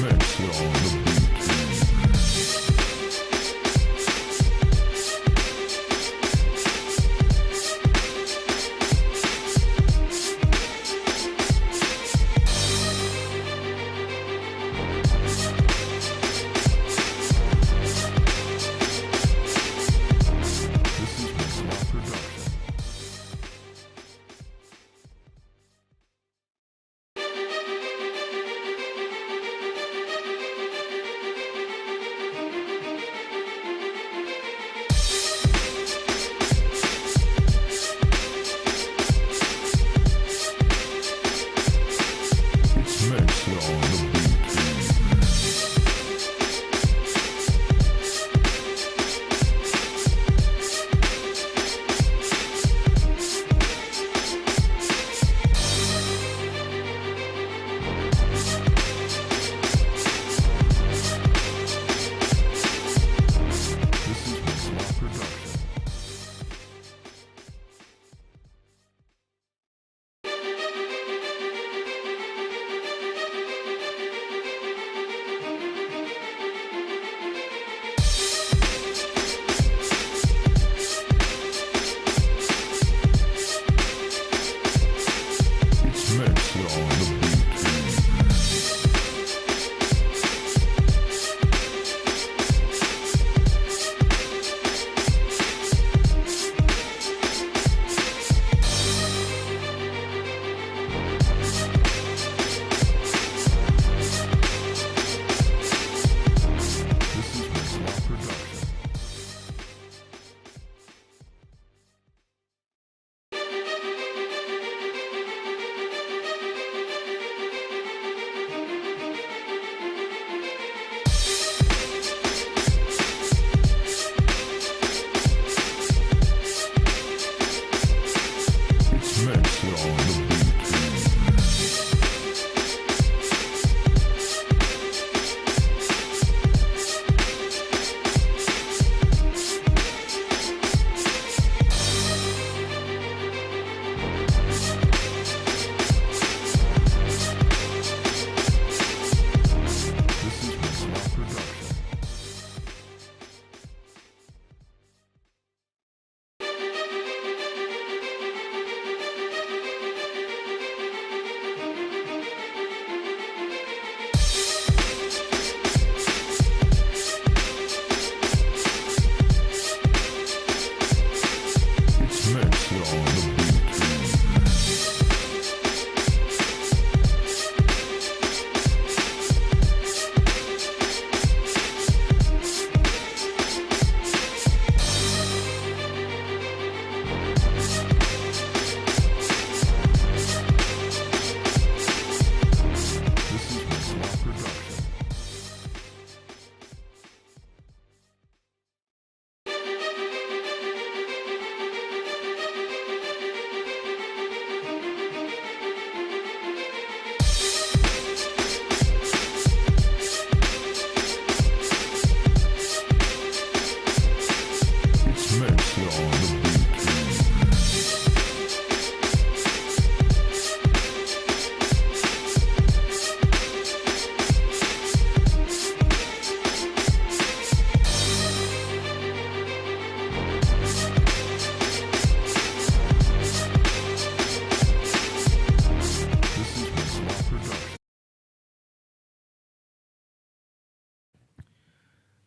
Maxwell on the beat.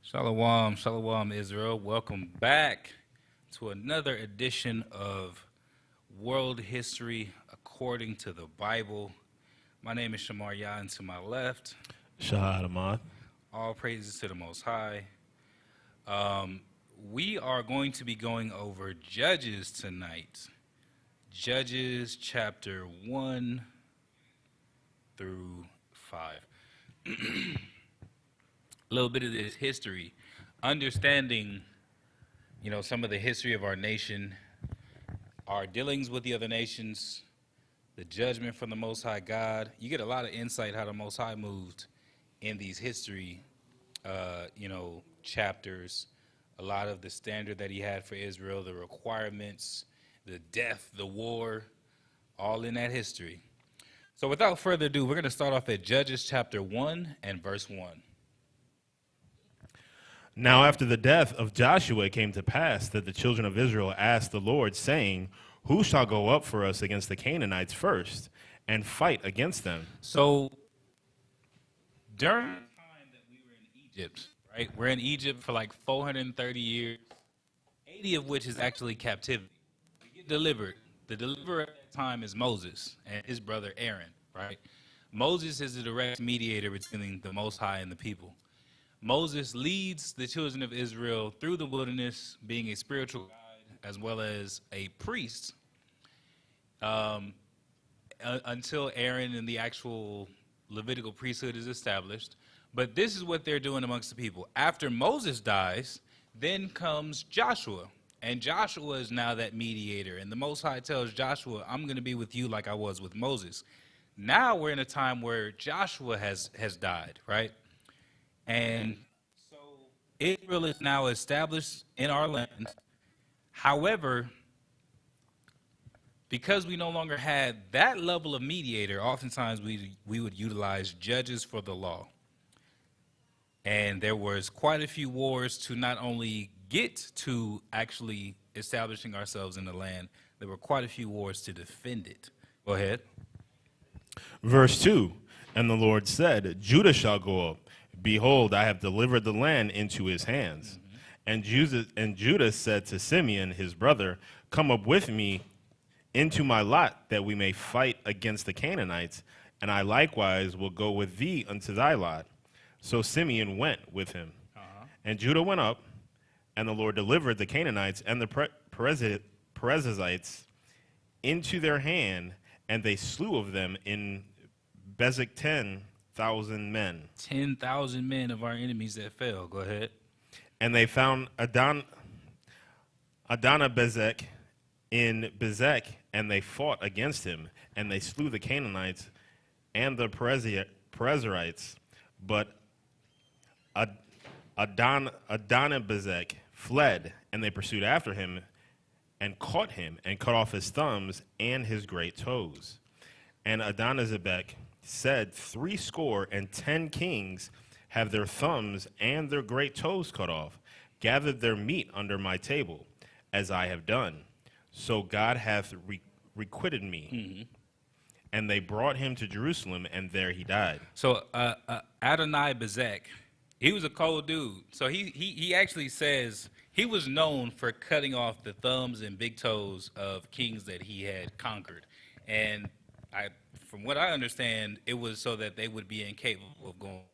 Shalom, shalom, Israel. Welcome back to another edition of World History According to the Bible. My name is Shamar Yah, and to my left, Shahad Ahmad. all praises to the Most High. We are going to be going over Judges tonight. Judges chapter 1 through 5. A little bit of this history, understanding, some of the history of our nation, our dealings with the other nations, the judgment from the Most High God. You get a lot of insight how the Most High moved in these history, chapters, a lot of the standard that he had for Israel, the requirements, the death, the war, all in that history. So without further ado, we're going to start off at Judges chapter 1 and verse 1. Now after the death of Joshua it came to pass that the children of Israel asked the Lord, saying, who shall go up for us against the Canaanites first, and fight against them? So during the time that we were in Egypt, right? We're in Egypt for like 430 years, 80 of which is actually captivity. We get delivered. The deliverer at that time is Moses and his brother Aaron, right? Moses is the direct mediator between the Most High and the people. Moses leads the children of Israel through the wilderness, being a spiritual guide as well as a priest, until Aaron and the actual Levitical priesthood is established. But this is what they're doing amongst the people. After Moses dies, then comes Joshua. And Joshua is now that mediator. And the Most High tells Joshua, I'm going to be with you like I was with Moses. Now we're in a time where Joshua has died, right? And so Israel is now established in our land. However, because we no longer had that level of mediator, oftentimes we would utilize judges for the law. And there was quite a few wars to not only get to actually establishing ourselves in the land, there were quite a few wars to defend it. Go ahead. Verse 2, and the Lord said, Judah shall go up. Behold, I have delivered the land into his hands. Mm-hmm. And Judah said to Simeon, his brother, come up with me into my lot, that we may fight against the Canaanites, and I likewise will go with thee unto thy lot. So Simeon went with him. And Judah went up, and the Lord delivered the Canaanites and the Perizzites into their hand, and they slew of them in Bezek 10,000 men. 10,000 men of our enemies that fell. Go ahead. And they found Adonibezek in Bezek, and they fought against him, and they slew the Canaanites and the Perizzites. But Adonibezek fled, and they pursued after him, and caught him, and cut off his thumbs and his great toes. And Adonizebek said, 70 kings have their thumbs and their great toes cut off, gathered their meat under my table, as I have done. So God hath requited me. Mm-hmm. And they brought him to Jerusalem, and there he died. So Adonibezek, he was a cold dude. So he actually says he was known for cutting off the thumbs and big toes of kings that he had conquered. And from what I understand, it was so that they would be incapable of going to war.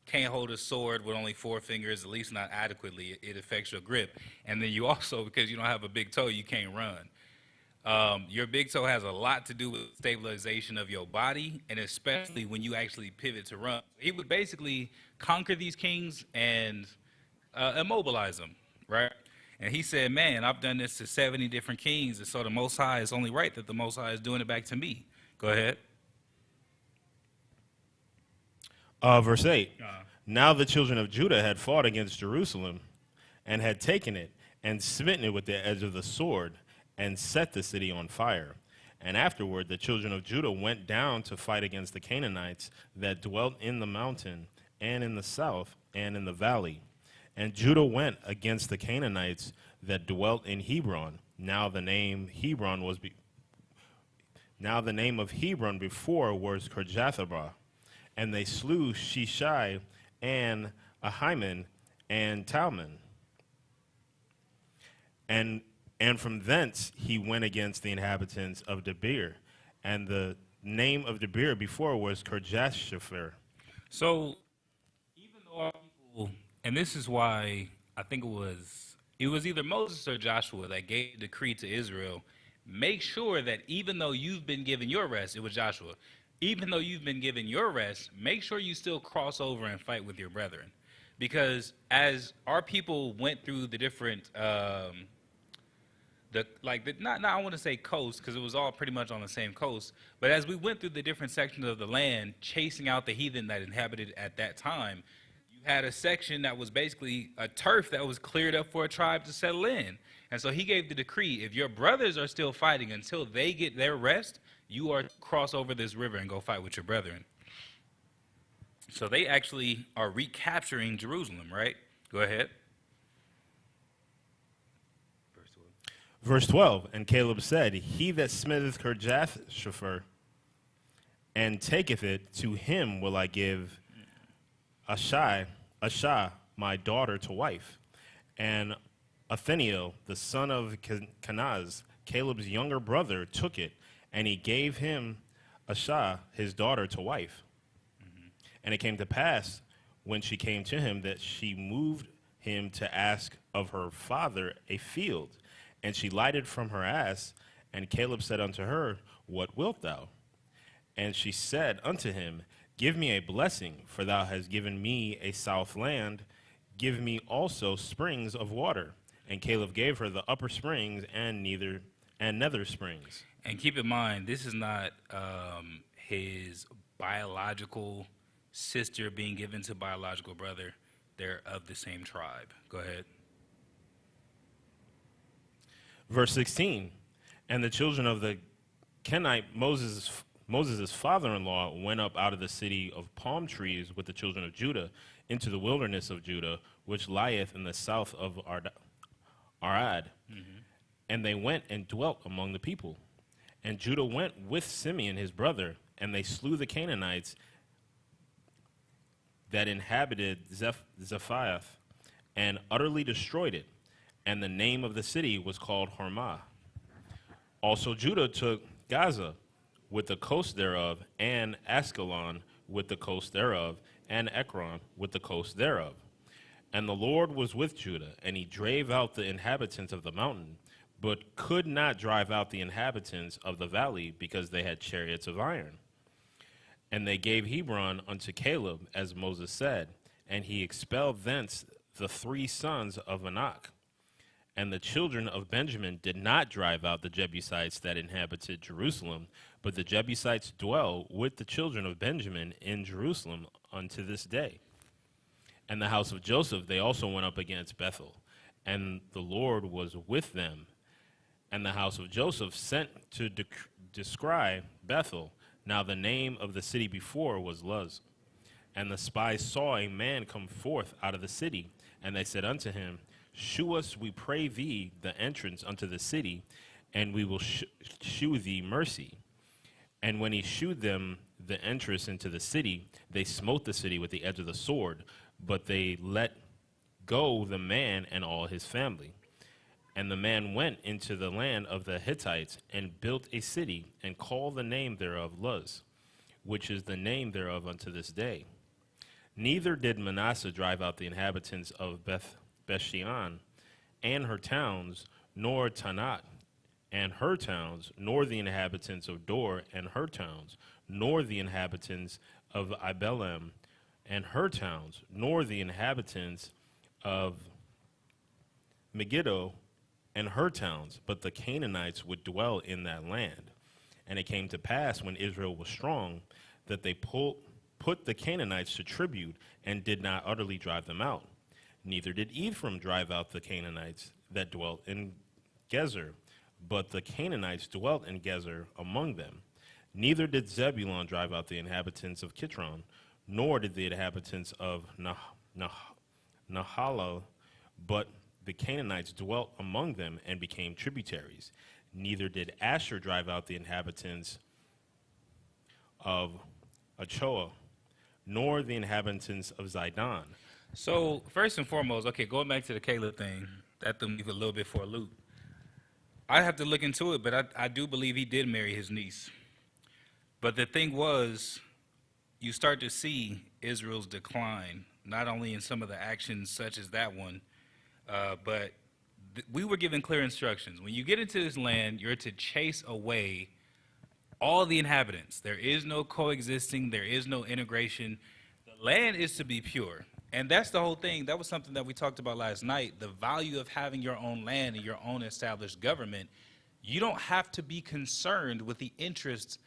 Can't hold a sword with only 4 fingers, at least not adequately. It affects your grip. And then you also, because you don't have a big toe, you can't run. Your big toe has a lot to do with stabilization of your body, and especially when you actually pivot to run. He would basically conquer these kings and immobilize them, right? And he said, man, I've done this to 70 different kings, and so the Most High, is only right that the Most High is doing it back to me. Go ahead. Verse 8. Now the children of Judah had fought against Jerusalem, and had taken it, and smitten it with the edge of the sword, and set the city on fire. And afterward the children of Judah went down to fight against the Canaanites that dwelt in the mountain, and in the south, and in the valley. And Judah went against the Canaanites that dwelt in Hebron. Now the name of Hebron before was Kirjatharba. And they slew Sheshai and Ahiman and Talman. And from thence he went against the inhabitants of Debir. And the name of Debir before was Kirjathshepher. So even though our people, and this is why I think it was either Moses or Joshua that gave a decree to Israel, make sure that even though you've been given your rest, it was Joshua, even though you've been given your rest, make sure you still cross over and fight with your brethren. Because as our people went through the different, I want to say coast, because it was all pretty much on the same coast, but as we went through the different sections of the land, chasing out the heathen that inhabited at that time, you had a section that was basically a turf that was cleared up for a tribe to settle in. And so he gave the decree, if your brothers are still fighting until they get their rest, you are to cross over this river and go fight with your brethren. So they actually are recapturing Jerusalem, right? Go ahead. Verse 12, and Caleb said, he that smiteth Kirjathshepher and taketh it, to him will I give Ashai, my daughter, to wife. And Othniel, the son of Kenaz, Caleb's younger brother, took it, and he gave him Ashai, his daughter, to wife. And it came to pass, when she came to him, that she moved him to ask of her father a field. And she lighted from her ass, and Caleb said unto her, what wilt thou? And she said unto him, give me a blessing, for thou hast given me a south land. Give me also springs of water. And Caleb gave her the upper springs and nether springs. And keep in mind, this is not his biological sister being given to biological brother. They're of the same tribe. Go ahead. Verse 16, and the children of the Kenite, Moses' father-in-law, went up out of the city of palm trees with the children of Judah into the wilderness of Judah, which lieth in the south of Arad. And they went and dwelt among the people. And Judah went with Simeon his brother, and they slew the Canaanites that inhabited Zephath, and utterly destroyed it. And the name of the city was called Hormah. Also Judah took Gaza with the coast thereof, and Askelon with the coast thereof, and Ekron with the coast thereof. And the Lord was with Judah, and he drave out the inhabitants of the mountain, but could not drive out the inhabitants of the valley, because they had chariots of iron. And they gave Hebron unto Caleb, as Moses said, and he expelled thence the 3 sons of Anak. And the children of Benjamin did not drive out the Jebusites that inhabited Jerusalem, but the Jebusites dwell with the children of Benjamin in Jerusalem unto this day. And the house of Joseph, they also went up against Bethel, and the Lord was with them. And the house of Joseph sent to descry Bethel. Now the name of the city before was Luz. And the spies saw a man come forth out of the city, and they said unto him, shew us, we pray thee, the entrance unto the city, and we will shew thee mercy. And when he shewed them the entrance into the city, they smote the city with the edge of the sword, but they let go the man and all his family. And the man went into the land of the Hittites, and built a city, and called the name thereof Luz, which is the name thereof unto this day. Neither did Manasseh drive out the inhabitants of Bethshean and her towns, nor Tanakh and her towns, nor the inhabitants of Dor and her towns, nor the inhabitants of Ibelem and her towns, nor the inhabitants of Megiddo and her towns, but the Canaanites would dwell in that land. And it came to pass, when Israel was strong, that they put the Canaanites to tribute, and did not utterly drive them out. Neither did Ephraim drive out the Canaanites that dwelt in Gezer, but the Canaanites dwelt in Gezer among them. Neither did Zebulun drive out the inhabitants of Kitron, nor did the inhabitants of Nahalal, but the Canaanites dwelt among them and became tributaries. Neither did Asher drive out the inhabitants of Achoah, nor the inhabitants of Zidon. So first and foremost, okay, going back to the Caleb thing, that threw me a little bit for a loop. I have to look into it, but I do believe he did marry his niece. But the thing was, you start to see Israel's decline, not only in some of the actions such as that one, but we were given clear instructions. When you get into this land, you're to chase away all the inhabitants. There is no coexisting. There is no integration. The land is to be pure. And that's the whole thing. That was something that we talked about last night, the value of having your own land and your own established government. You don't have to be concerned with the interests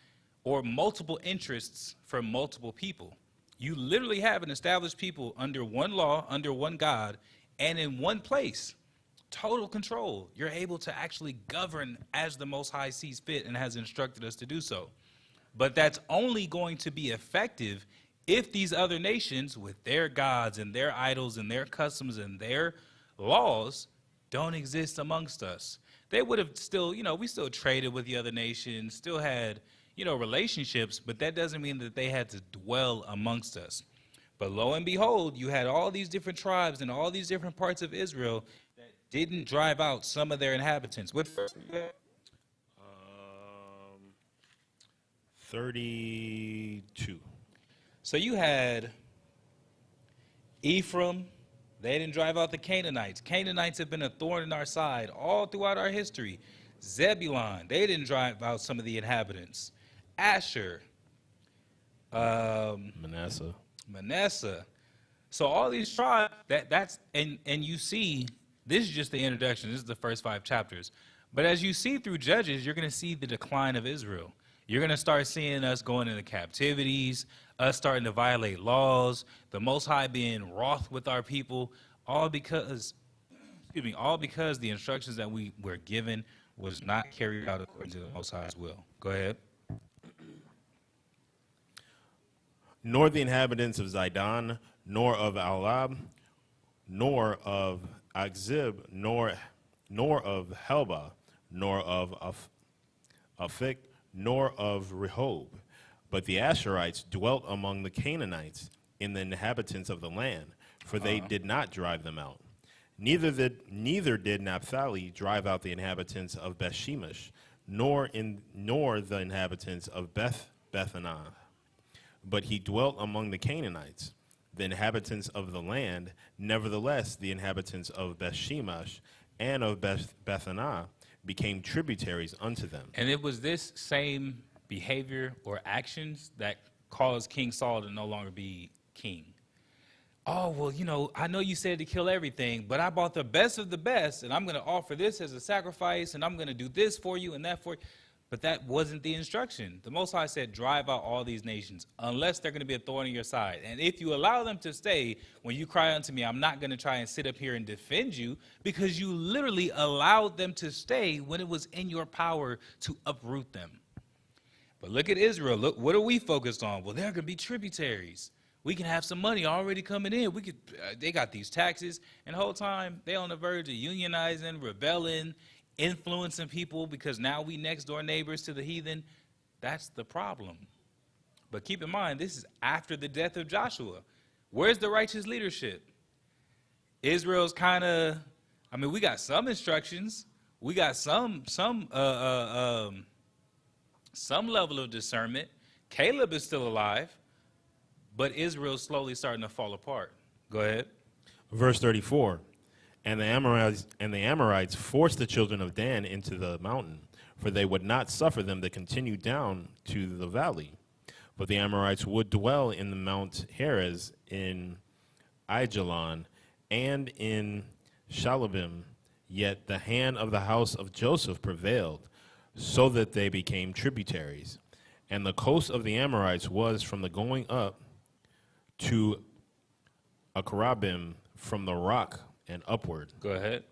or multiple interests from multiple people. You literally have an established people under one law, under one God, and in one place. total control. You're able to actually govern as the Most High sees fit and has instructed us to do so. But that's only going to be effective if these other nations, with their gods and their idols and their customs and their laws, don't exist amongst us. They would have still, we still traded with the other nations, still had, relationships, but that doesn't mean that they had to dwell amongst us. But lo and behold, you had all these different tribes and all these different parts of Israel that didn't drive out some of their inhabitants. What verse were you at? 32. So you had Ephraim. They didn't drive out the Canaanites. Canaanites have been a thorn in our side all throughout our history. Zebulon, they didn't drive out some of the inhabitants. Asher, Manasseh. So all these tribes, and you see, this is just the introduction. This is the first 5 chapters. But as you see through Judges, you're going to see the decline of Israel. You're going to start seeing us going into captivities, us starting to violate laws, the Most High being wroth with our people, all because the instructions that we were given was not carried out according to the Most High's will. Go ahead. Nor the inhabitants of Zidon, nor of Alab, nor of Akzib, nor of Helba, nor of Aphik, nor of Rehob. But the Asherites dwelt among the Canaanites in the inhabitants of the land, for they did not drive them out. Neither did Naphtali drive out the inhabitants of Bethshemesh, nor the inhabitants of Bethanath. But he dwelt among the Canaanites, the inhabitants of the land. Nevertheless, the inhabitants of Bethshemesh and of Bethanath became tributaries unto them. And it was this same behavior or actions that caused King Saul to no longer be king. Oh, well, I know you said to kill everything, but I bought the best of the best, and I'm going to offer this as a sacrifice, and I'm going to do this for you and that for you. But that wasn't the instruction. The Most High said, drive out all these nations, unless they're going to be a thorn in your side. And if you allow them to stay, when you cry unto me, I'm not going to try and sit up here and defend you, because you literally allowed them to stay when it was in your power to uproot them. But look at Israel. Look, what are we focused on? Well, they're going to be tributaries. We can have some money already coming in. They got these taxes, and the whole time they on the verge of unionizing, rebelling, influencing people, because now we next door neighbors to the heathen. That's the problem. But keep in mind, this is after the death of Joshua. Where's the righteous leadership? Israel's kind of, we got some instructions. We got some level of discernment. Caleb is still alive, but Israel's slowly starting to fall apart. Go ahead. Verse 34. And the Amorites forced the children of Dan into the mountain, for they would not suffer them to continue down to the valley. But the Amorites would dwell in the Mount Heres, in Aijalon, and in Shalabim. Yet the hand of the house of Joseph prevailed, so that they became tributaries. And the coast of the Amorites was from the going up to Akarabim, from the rock and upward. Go ahead.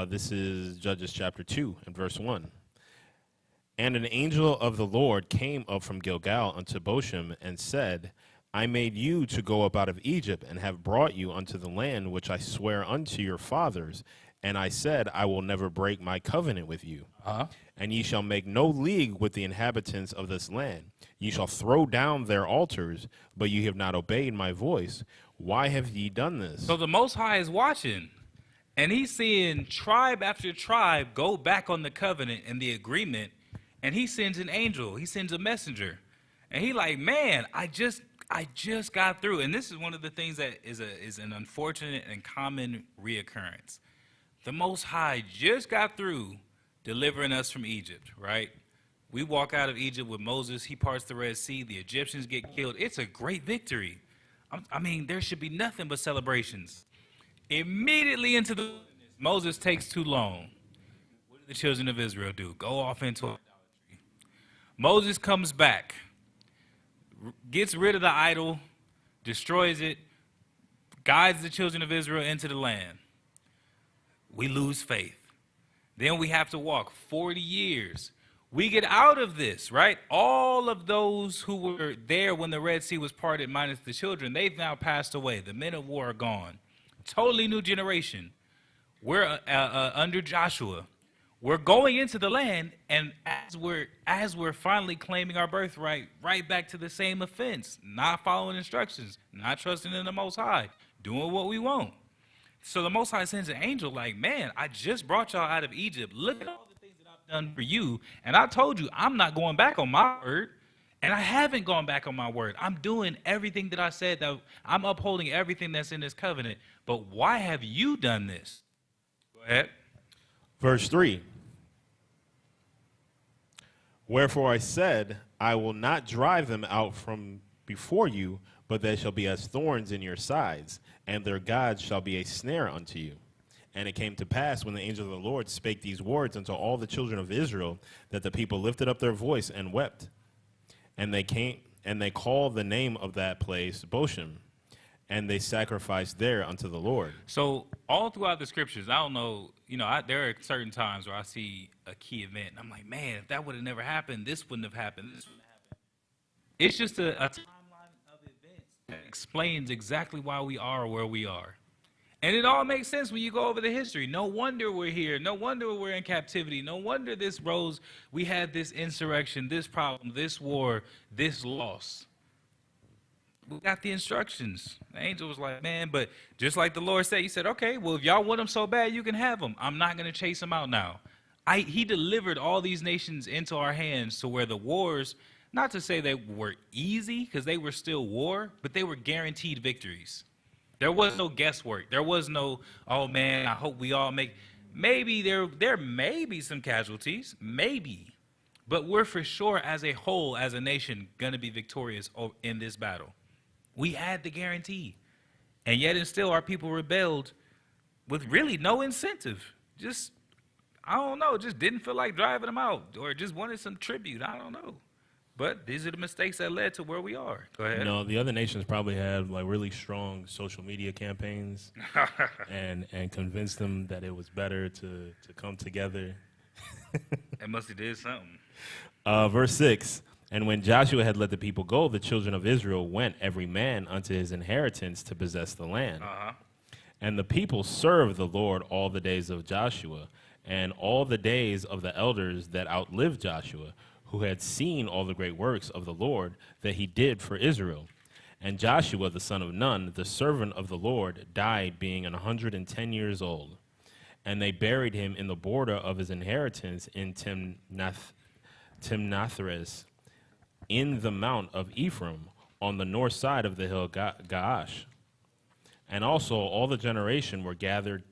This is Judges chapter 2 and verse 1. And an angel of the Lord came up from Gilgal unto Bochim and said, I made you to go up out of Egypt, and have brought you unto the land which I swear unto your fathers. And I said, I will never break my covenant with you. And ye shall make no league with the inhabitants of this land. Ye shall throw down their altars, but ye have not obeyed my voice. Why have ye done this? So the Most High is watching, and he's seeing tribe after tribe go back on the covenant and the agreement, and he sends an angel. He sends a messenger. And he like, man, I just got through. And this is one of the things that is an unfortunate and common reoccurrence. The Most High just got through delivering us from Egypt, right? We walk out of Egypt with Moses. He parts the Red Sea. The Egyptians get killed. It's a great victory. There should be nothing but celebrations. Immediately into the wilderness, Moses takes too long. What do the children of Israel do? Go off into idolatry. Moses comes back, gets rid of the idol, destroys it, guides the children of Israel into the land. We lose faith. Then we have to walk 40 years. We get out of this, right? All of those who were there when the Red Sea was parted, minus the children, they've now passed away. The men of war are gone. Totally new generation. We're under Joshua. We're going into the land, and as we're finally claiming our birthright, right back to the same offense, not following instructions, not trusting in the Most High, doing what we want. So the Most High sends an angel like, man, I just brought y'all out of Egypt. Look at all the things that I've done for you, and I told you I'm not going back on my word, and I haven't gone back on my word. I'm doing everything that I said, that I'm upholding everything that's in this covenant, but why have you done this? Go ahead. Verse 3. Wherefore I said, I will not drive them out from before you, but they shall be as thorns in your sides, and their gods shall be a snare unto you. And it came to pass, when the angel of the Lord spake these words unto all the children of Israel, that the people lifted up their voice and wept. And they called the name of that place Boshem, and they sacrificed there unto the Lord. So all throughout the scriptures, I don't know, there are certain times where I see a key event, and I'm like, man, if that would have never happened, this wouldn't have happened, this wouldn't have happened. It's just a timeline of events that explains exactly why we are where we are. And it all makes sense when you go over the history. No wonder we're here. No wonder we're in captivity. No wonder we had this insurrection, this problem, this war, this loss. We got the instructions. The angel was like, man, but just like the Lord said, he said, okay, well, if y'all want them so bad, you can have them. I'm not going to chase them out now. He delivered all these nations into our hands to where the wars, not to say they were easy, because they were still war, but they were guaranteed victories. There was no guesswork. There was no, oh, man, I hope we all make. Maybe there may be some casualties, maybe. But we're for sure, as a whole, as a nation, going to be victorious in this battle. We had the guarantee. And yet and still our people rebelled with really no incentive. Just, I don't know, just didn't feel like driving them out or just wanted some tribute. I don't know. But these are the mistakes that led to where we are. Go ahead. The other nations probably had like really strong social media campaigns and convinced them that it was better to come together. They must have did something. Verse 6. And when Joshua had let the people go, the children of Israel went every man unto his inheritance to possess the land. And the people served the Lord all the days of Joshua, and all the days of the elders that outlived Joshua, who had seen all the great works of the Lord that he did for Israel. And Joshua the son of Nun, the servant of the Lord, died being 110 years old. And they buried him in the border of his inheritance in Timnathheres, in the mount of Ephraim, on the north side of the hill Gaash. And also all the generation were gathered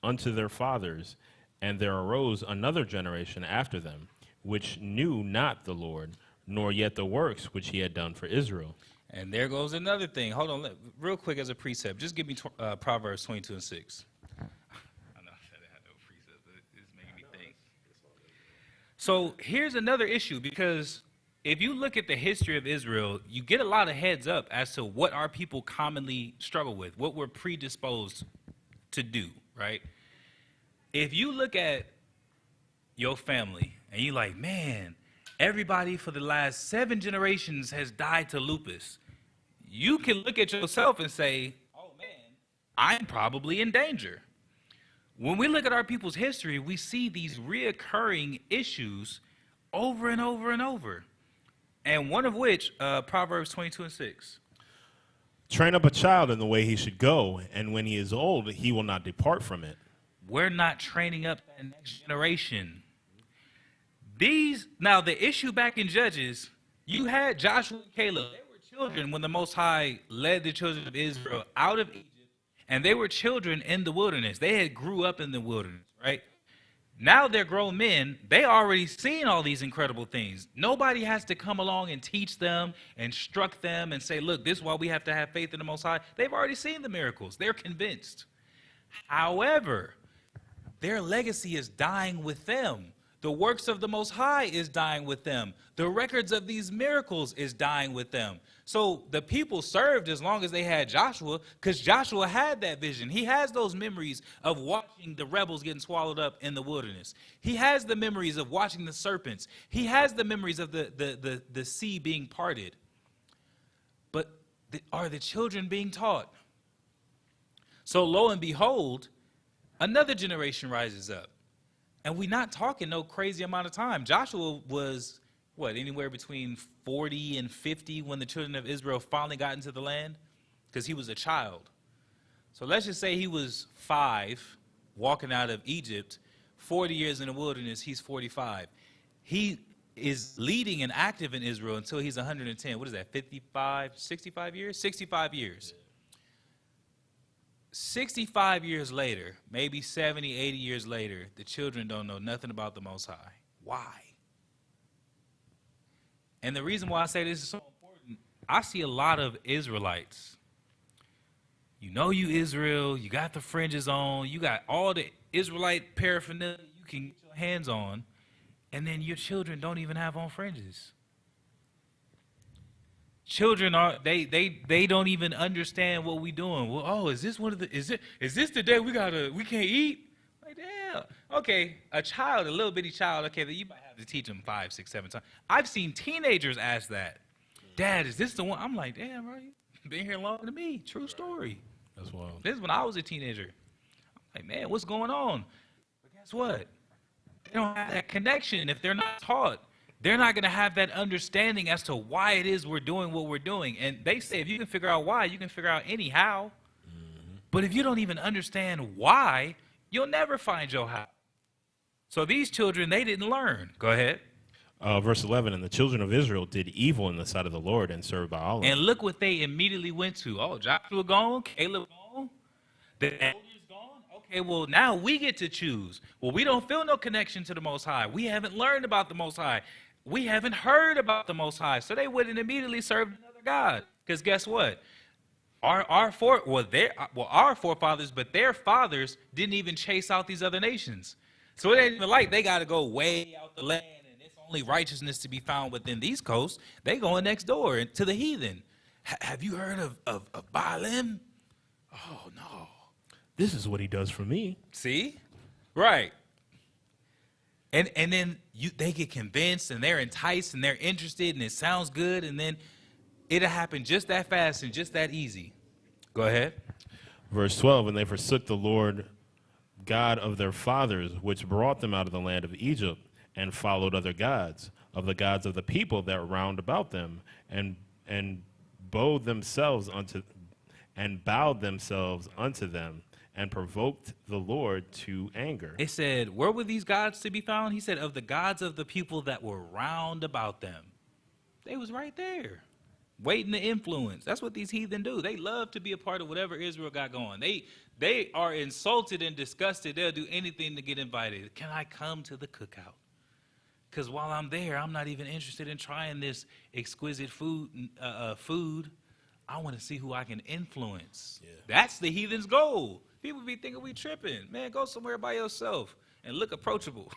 unto their fathers, and there arose another generation after them, which knew not the Lord, nor yet the works which he had done for Israel. And there goes another thing. Hold on, real quick as a precept. Just give me Proverbs 22 and 6. I know I said I had no precept, but it's making me think. So here's another issue, because if you look at the history of Israel, you get a lot of heads up as to what our people commonly struggle with, what we're predisposed to do, right? If you look at your family and you're like, man, everybody for the last 7 generations has died to lupus, you can look at yourself and say, oh man, I'm probably in danger. When we look at our people's history, we see these reoccurring issues over and over and over. And one of which, Proverbs 22 and 6. Train up a child in the way he should go, and when he is old, he will not depart from it. We're not training up that next generation. Now, the issue back in Judges, you had Joshua and Caleb. They were children when the Most High led the children of Israel out of Egypt, and they were children in the wilderness. They had grew up in the wilderness, right? Now they're grown men. They already seen all these incredible things. Nobody has to come along and teach them, instruct them, and say, look, this is why we have to have faith in the Most High. They've already seen the miracles. They're convinced. However, their legacy is dying with them. The works of the Most High is dying with them. The records of these miracles is dying with them. So the people served as long as they had Joshua, because Joshua had that vision. He has those memories of watching the rebels getting swallowed up in the wilderness. He has the memories of watching the serpents. He has the memories of the sea being parted. But are the children being taught? So lo and behold, another generation rises up. And we're not talking no crazy amount of time. Joshua was, anywhere between 40 and 50 when the children of Israel finally got into the land? Because he was a child. So let's just say he was 5, walking out of Egypt, 40 years in the wilderness, he's 45. He is leading and active in Israel until he's 110. What is that, 55, 65 years? 65 years. 65 years later, maybe 70, 80 years later, the children don't know nothing about the Most High. Why? And the reason why I say this is so important, I see a lot of Israelites. You know you Israel, you got the fringes on, you got all the Israelite paraphernalia you can get your hands on, and then your children don't even have on fringes. Children they don't even understand what we doing. Well, is this this the day we can't eat? Like, damn. Okay, a little bitty child, okay, that you might have to teach them 5, 6, 7 times. I've seen teenagers ask that. Dad, is this the one? I'm like, damn, bro, you been here longer than me. True story. That's wild. This is when I was a teenager. I'm like, man, what's going on? But guess what? They don't have that connection if they're not taught. They're not going to have that understanding as to why it is we're doing what we're doing. And they say if you can figure out why, you can figure out anyhow. Mm-hmm. But if you don't even understand why, you'll never find your how. So these children, they didn't learn. Go ahead. Verse 11, and the children of Israel did evil in the sight of the Lord and served Baal. And look what they immediately went to. Oh, Joshua gone, Caleb gone, the elders gone. Okay, well, now we get to choose. Well, we don't feel no connection to the Most High. We haven't learned about the Most High. We haven't heard about the Most High. So they wouldn't immediately serve another God. Because guess what? Our forefathers, but their fathers didn't even chase out these other nations. So it ain't even like they got to go way out the land and it's only righteousness to be found within these coasts. They going next door to the heathen. Have you heard of Baalim? Oh, no. This is what he does for me. See? Right. And then they get convinced and they're enticed and they're interested and it sounds good and then it'll happen just that fast and just that easy. Go ahead. Verse 12, and they forsook the Lord God of their fathers, which brought them out of the land of Egypt, and followed other gods, of the gods of the people that round about them, and bowed themselves unto them, and provoked the Lord to anger. It said, where were these gods to be found? He said, of the gods of the people that were round about them. They was right there, waiting to influence. That's what these heathen do. They love to be a part of whatever Israel got going. They are insulted and disgusted. They'll do anything to get invited. Can I come to the cookout? Because while I'm there, I'm not even interested in trying this exquisite food. I want to see who I can influence. Yeah. That's the heathen's goal. People be thinking we tripping. Man, go somewhere by yourself and look approachable.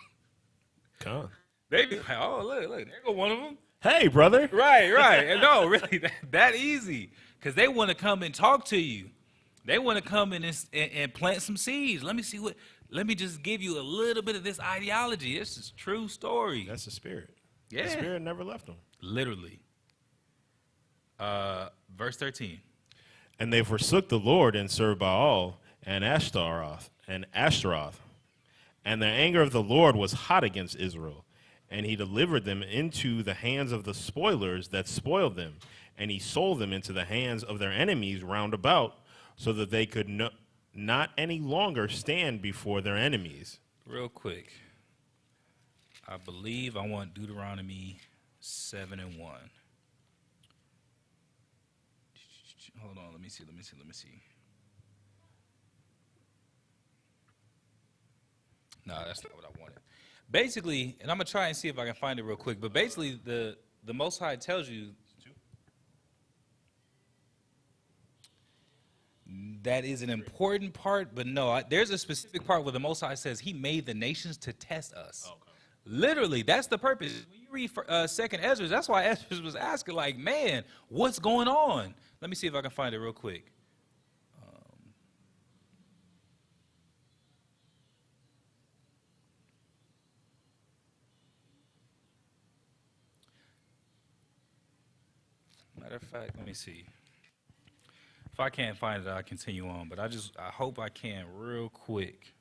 Come. They be like, oh, look, there go one of them. Hey, brother. Right. And no, really, that easy. Because they want to come and talk to you. They want to come in and plant some seeds. Let me just give you a little bit of this ideology. This is true story. That's the spirit. Yeah. The spirit never left them. Literally. Verse 13. And they forsook the Lord and served Baal and Ashtaroth. And the anger of the Lord was hot against Israel. And he delivered them into the hands of the spoilers that spoiled them. And he sold them into the hands of their enemies round about, so that they could not any longer stand before their enemies. Real quick. I believe I want Deuteronomy 7:1. Hold on, let me see. No, that's not what I wanted. Basically, and I'm going to try and see if I can find it real quick, but basically the Most High tells you that is an important part, but no, there's a specific part where the Most High says he made the nations to test us. Okay. Literally, that's the purpose. When you read Second Ezra, that's why Ezra was asking, like, man, what's going on? Let me see if I can find it real quick. Matter of fact, let me see. If I can't find it, I'll continue on. But I hope I can real quick.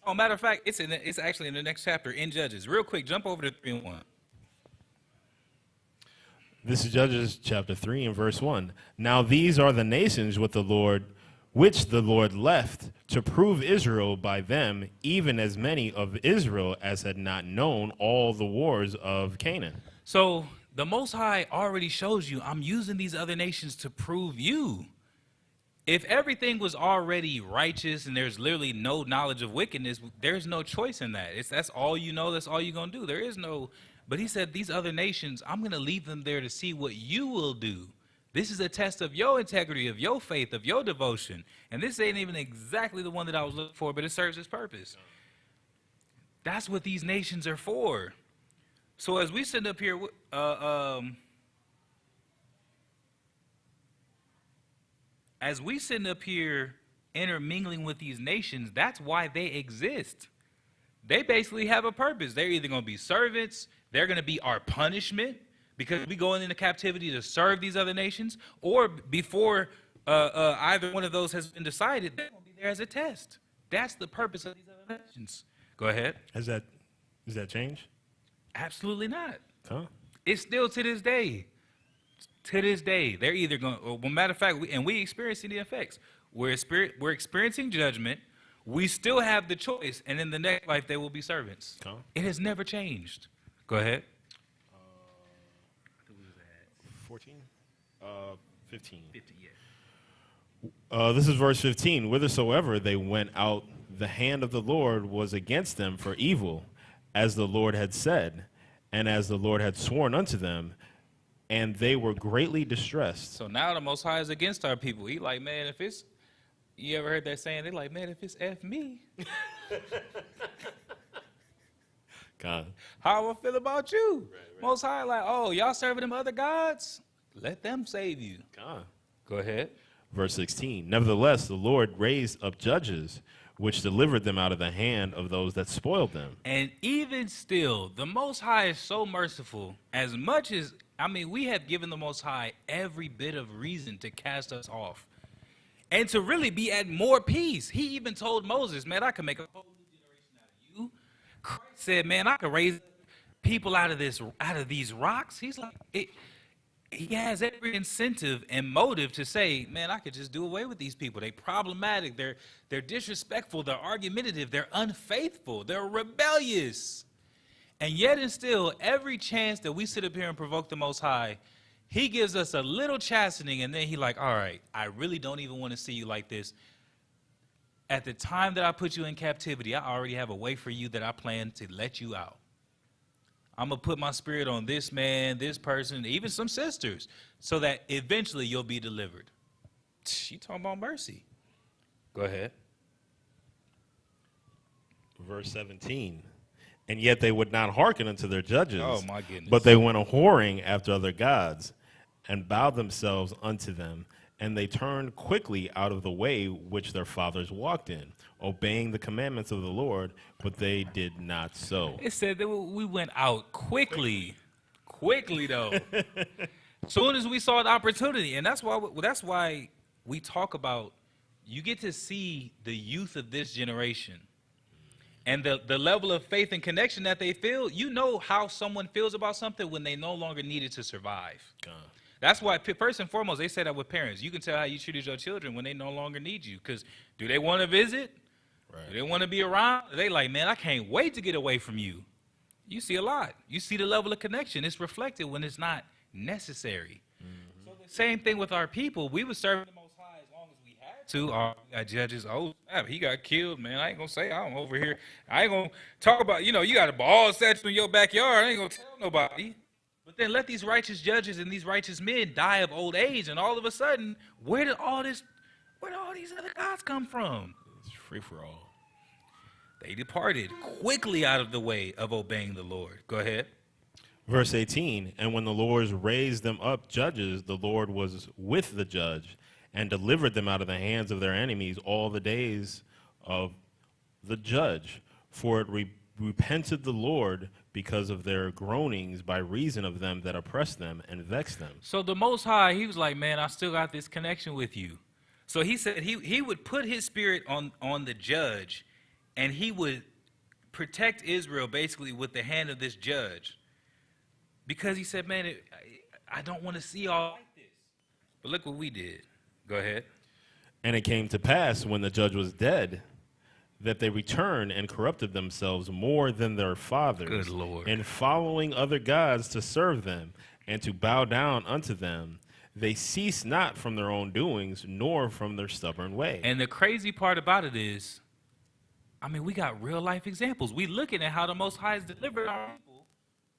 Oh, matter of fact, it's actually in the next chapter in Judges. Real quick, jump over to 3:1. This is Judges chapter 3 and verse 1. Now these are the nations which the Lord left to prove Israel by them, even as many of Israel as had not known all the wars of Canaan. So the Most High already shows you, I'm using these other nations to prove you. If everything was already righteous and there's literally no knowledge of wickedness, there's no choice in that. That's all you know, that's all you're going to do. There is no, but he said, these other nations, I'm going to leave them there to see what you will do. This is a test of your integrity, of your faith, of your devotion. And this ain't even exactly the one that I was looking for, but it serves its purpose. That's what these nations are for. So as we sit up here, intermingling with these nations, that's why they exist. They basically have a purpose. They're either going to be servants, they're going to be our punishment because we go into captivity to serve these other nations, or before either one of those has been decided, they're going to be there as a test. That's the purpose of these other nations. Go ahead. Has that changed? Absolutely not. Huh? It's still to this day. To this day, they're either going. Well, matter of fact, we experiencing the effects. We're experiencing judgment. We still have the choice, and in the next life, they will be servants. Huh? It has never changed. Go ahead. 14? 15. 50, yeah. This is verse 15. Whithersoever they went out, the hand of the Lord was against them for evil, as the Lord had said, and as the Lord had sworn unto them, and they were greatly distressed. So now the Most High is against our people. He like, man, if it's, you ever heard that saying? They're like, man, if it's F me, God. how I feel about you? Right. Most High like, oh, y'all serving them other gods? Let them save you. God. Go ahead. Verse 16. Nevertheless, the Lord raised up judges, which delivered them out of the hand of those that spoiled them. And even still, the Most High is so merciful. As much as, we have given the Most High every bit of reason to cast us off and to really be at more peace. He even told Moses, man, I can make a whole new generation out of you. Christ said, man, I can raise people out of these rocks. He's like, he has every incentive and motive to say, man, I could just do away with these people. They're problematic. They're disrespectful. They're argumentative. They're unfaithful. They're rebellious. And yet and still, every chance that we sit up here and provoke the Most High, he gives us a little chastening, and then he like, all right, I really don't even want to see you like this. At the time that I put you in captivity, I already have a way for you that I plan to let you out. I'm going to put my spirit on this man, this person, even some sisters, so that eventually you'll be delivered. You talking about mercy. Go ahead. Verse 17. And yet they would not hearken unto their judges. Oh, my goodness. But they went a-whoring after other gods and bowed themselves unto them. And they turned quickly out of the way which their fathers walked in, obeying the commandments of the Lord, but they did not so. It said that we went out quickly though. Soon as we saw the opportunity, and that's why we talk about, you get to see the youth of this generation and the level of faith and connection that they feel. You know how someone feels about something when they no longer need it to survive. That's why, first and foremost, they say that with parents. You can tell how you treated your children when they no longer need you. Because do they want to visit? Right. Do they want to be around? They like, man, I can't wait to get away from you. You see a lot. You see the level of connection. It's reflected when it's not necessary. Mm-hmm. So the same thing with our people. We were serving the Most High as long as we had to. We got judges. Oh, he got killed, man. I ain't going to say I'm over here. I ain't going to talk about, you got a ball statue in your backyard. I ain't going to tell nobody. But then let these righteous judges and these righteous men die of old age, and all of a sudden, where did all these other gods come from? It's free for all. They departed quickly out of the way of obeying the Lord. Go ahead. Verse 18, and when the Lord raised them up judges, the Lord was with the judge and delivered them out of the hands of their enemies all the days of the judge. For it repented the Lord because of their groanings by reason of them that oppressed them and vexed them. So the Most High, he was like, man, I still got this connection with you. So he said he would put his spirit on the judge, and he would protect Israel basically with the hand of this judge. Because he said, man, I don't want to see all like this. But look what we did. Go ahead. And it came to pass when the judge was dead that they returned and corrupted themselves more than their fathers. Good Lord. In following other gods to serve them and to bow down unto them. They cease not from their own doings, nor from their stubborn way. And the crazy part about it is, I mean, we got real life examples. We looking at how the Most High has delivered our people,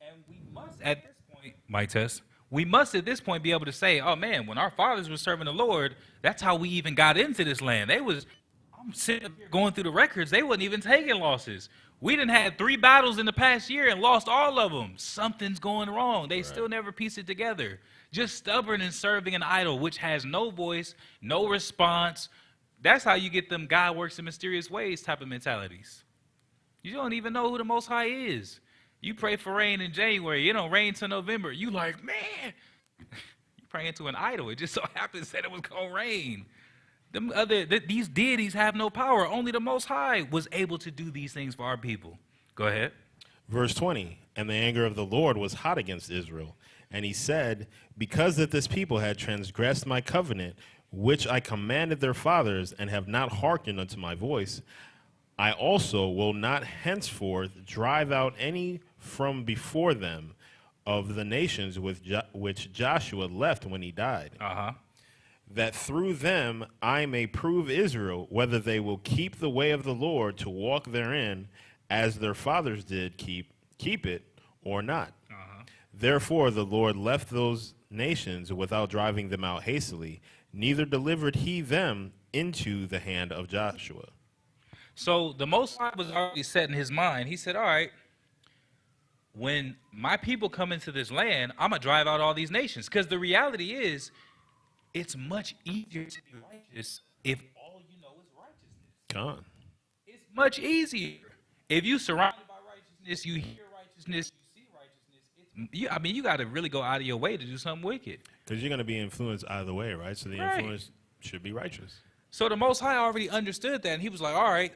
and we must at this point, my test, we must at this point be able to say, oh man, when our fathers were serving the Lord, that's how we even got into this land. I'm sitting up here going through the records, they wasn't even taking losses. We done had 3 battles in the past year and lost all of them. Something's going wrong. They still never piece it together. Just stubborn and serving an idol, which has no voice, no response. That's how you get them God works in mysterious ways type of mentalities. You don't even know who the Most High is. You pray for rain in January. It don't rain till November. You like, man, you praying to an idol. It just so happens that it was going to rain. These deities have no power. Only the Most High was able to do these things for our people. Go ahead. Verse 20, and the anger of the Lord was hot against Israel. And he said, because that this people had transgressed my covenant, which I commanded their fathers, and have not hearkened unto my voice, I also will not henceforth drive out any from before them of the nations which Joshua left when he died. That through them I may prove Israel whether they will keep the way of the Lord to walk therein, as their fathers did keep it, or not. Therefore the Lord left those nations without driving them out hastily, neither delivered he them into the hand of Joshua. So the Most High was already set in his mind. He said, all right, when my people come into this land, I'm going to drive out all these nations. Because the reality is, it's much easier to be righteous if all you know is righteousness. Come on. It's much easier. If you surrounded by righteousness, you hear righteousness, you see righteousness. You got to really go out of your way to do something wicked. Because you're going to be influenced either way, right? So the influence should be righteous. So the Most High already understood that, and he was like, all right,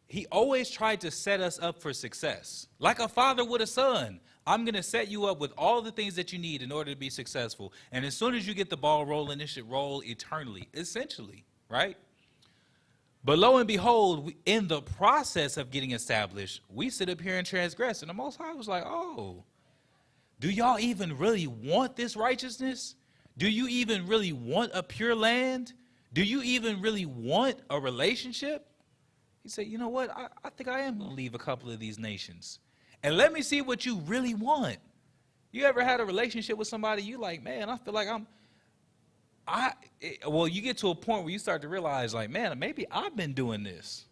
he always tried to set us up for success. Like a father with a son. I'm going to set you up with all the things that you need in order to be successful. And as soon as you get the ball rolling, it should roll eternally, essentially, right? But lo and behold, in the process of getting established, we sit up here and transgress. And the Most High was like, oh, do y'all even really want this righteousness? Do you even really want a pure land? Do you even really want a relationship? He said, you know what? I think I am going to leave a couple of these nations. And let me see what you really want. You ever had a relationship with somebody, you like, man, I feel like well, you get to a point where you start to realize, like, man, maybe I've been doing this.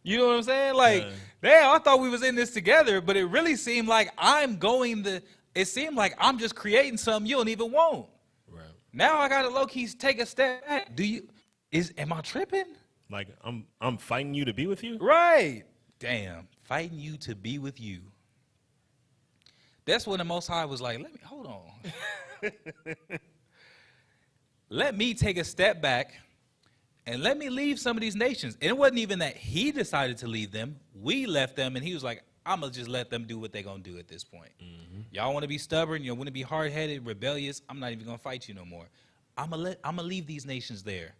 You know what I'm saying? Like, damn, I thought we was in this together, but it really seemed like it seemed like I'm just creating something you don't even want. Right. Now I got to low-key take a step back. Am I tripping? Like, I'm fighting you to be with you? Right. Damn. Fighting you to be with you. That's when the Most High was like, hold on. Let me take a step back and let me leave some of these nations. And it wasn't even that he decided to leave them. We left them, and he was like, I'm going to just let them do what they're going to do at this point. Y'all want to be stubborn, you want to be hard-headed, rebellious, I'm not even going to fight you no more. I'm going to leave these nations there.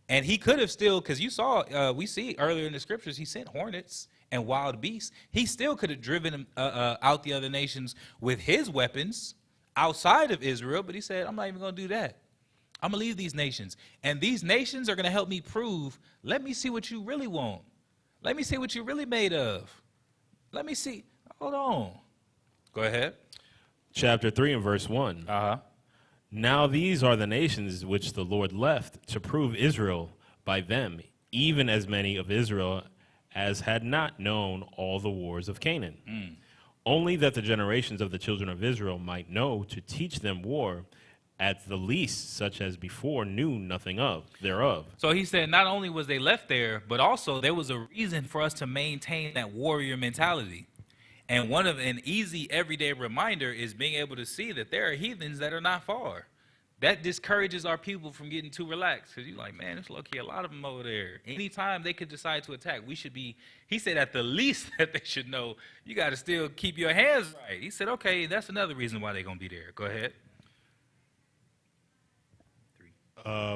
And he could have still, because you saw, we see earlier in the scriptures, he sent hornets and wild beasts. He still could have driven out the other nations with his weapons outside of Israel, but he said, I'm not even going to do that. I'm going to leave these nations. And these nations are going to help me prove, let me see what you really want. Let me see what you're really made of. Let me see. Hold on. Go ahead. Chapter 3 and verse 1. Now these are the nations which the Lord left to prove Israel by them, even as many of Israel as had not known all the wars of Canaan. Only that the generations of the children of Israel might know to teach them war, at the least such as before knew nothing thereof. So he said not only was they left there, but also there was a reason for us to maintain that warrior mentality. And one of an easy everyday reminder is being able to see that there are heathens that are not far. That discourages our people from getting too relaxed, because you're like, man, it's low-key a lot of them over there. Anytime they could decide to attack, we should be, he said at the least that they should know, you got to still keep your hands right. He said, okay, that's another reason why they're going to be there. Go ahead.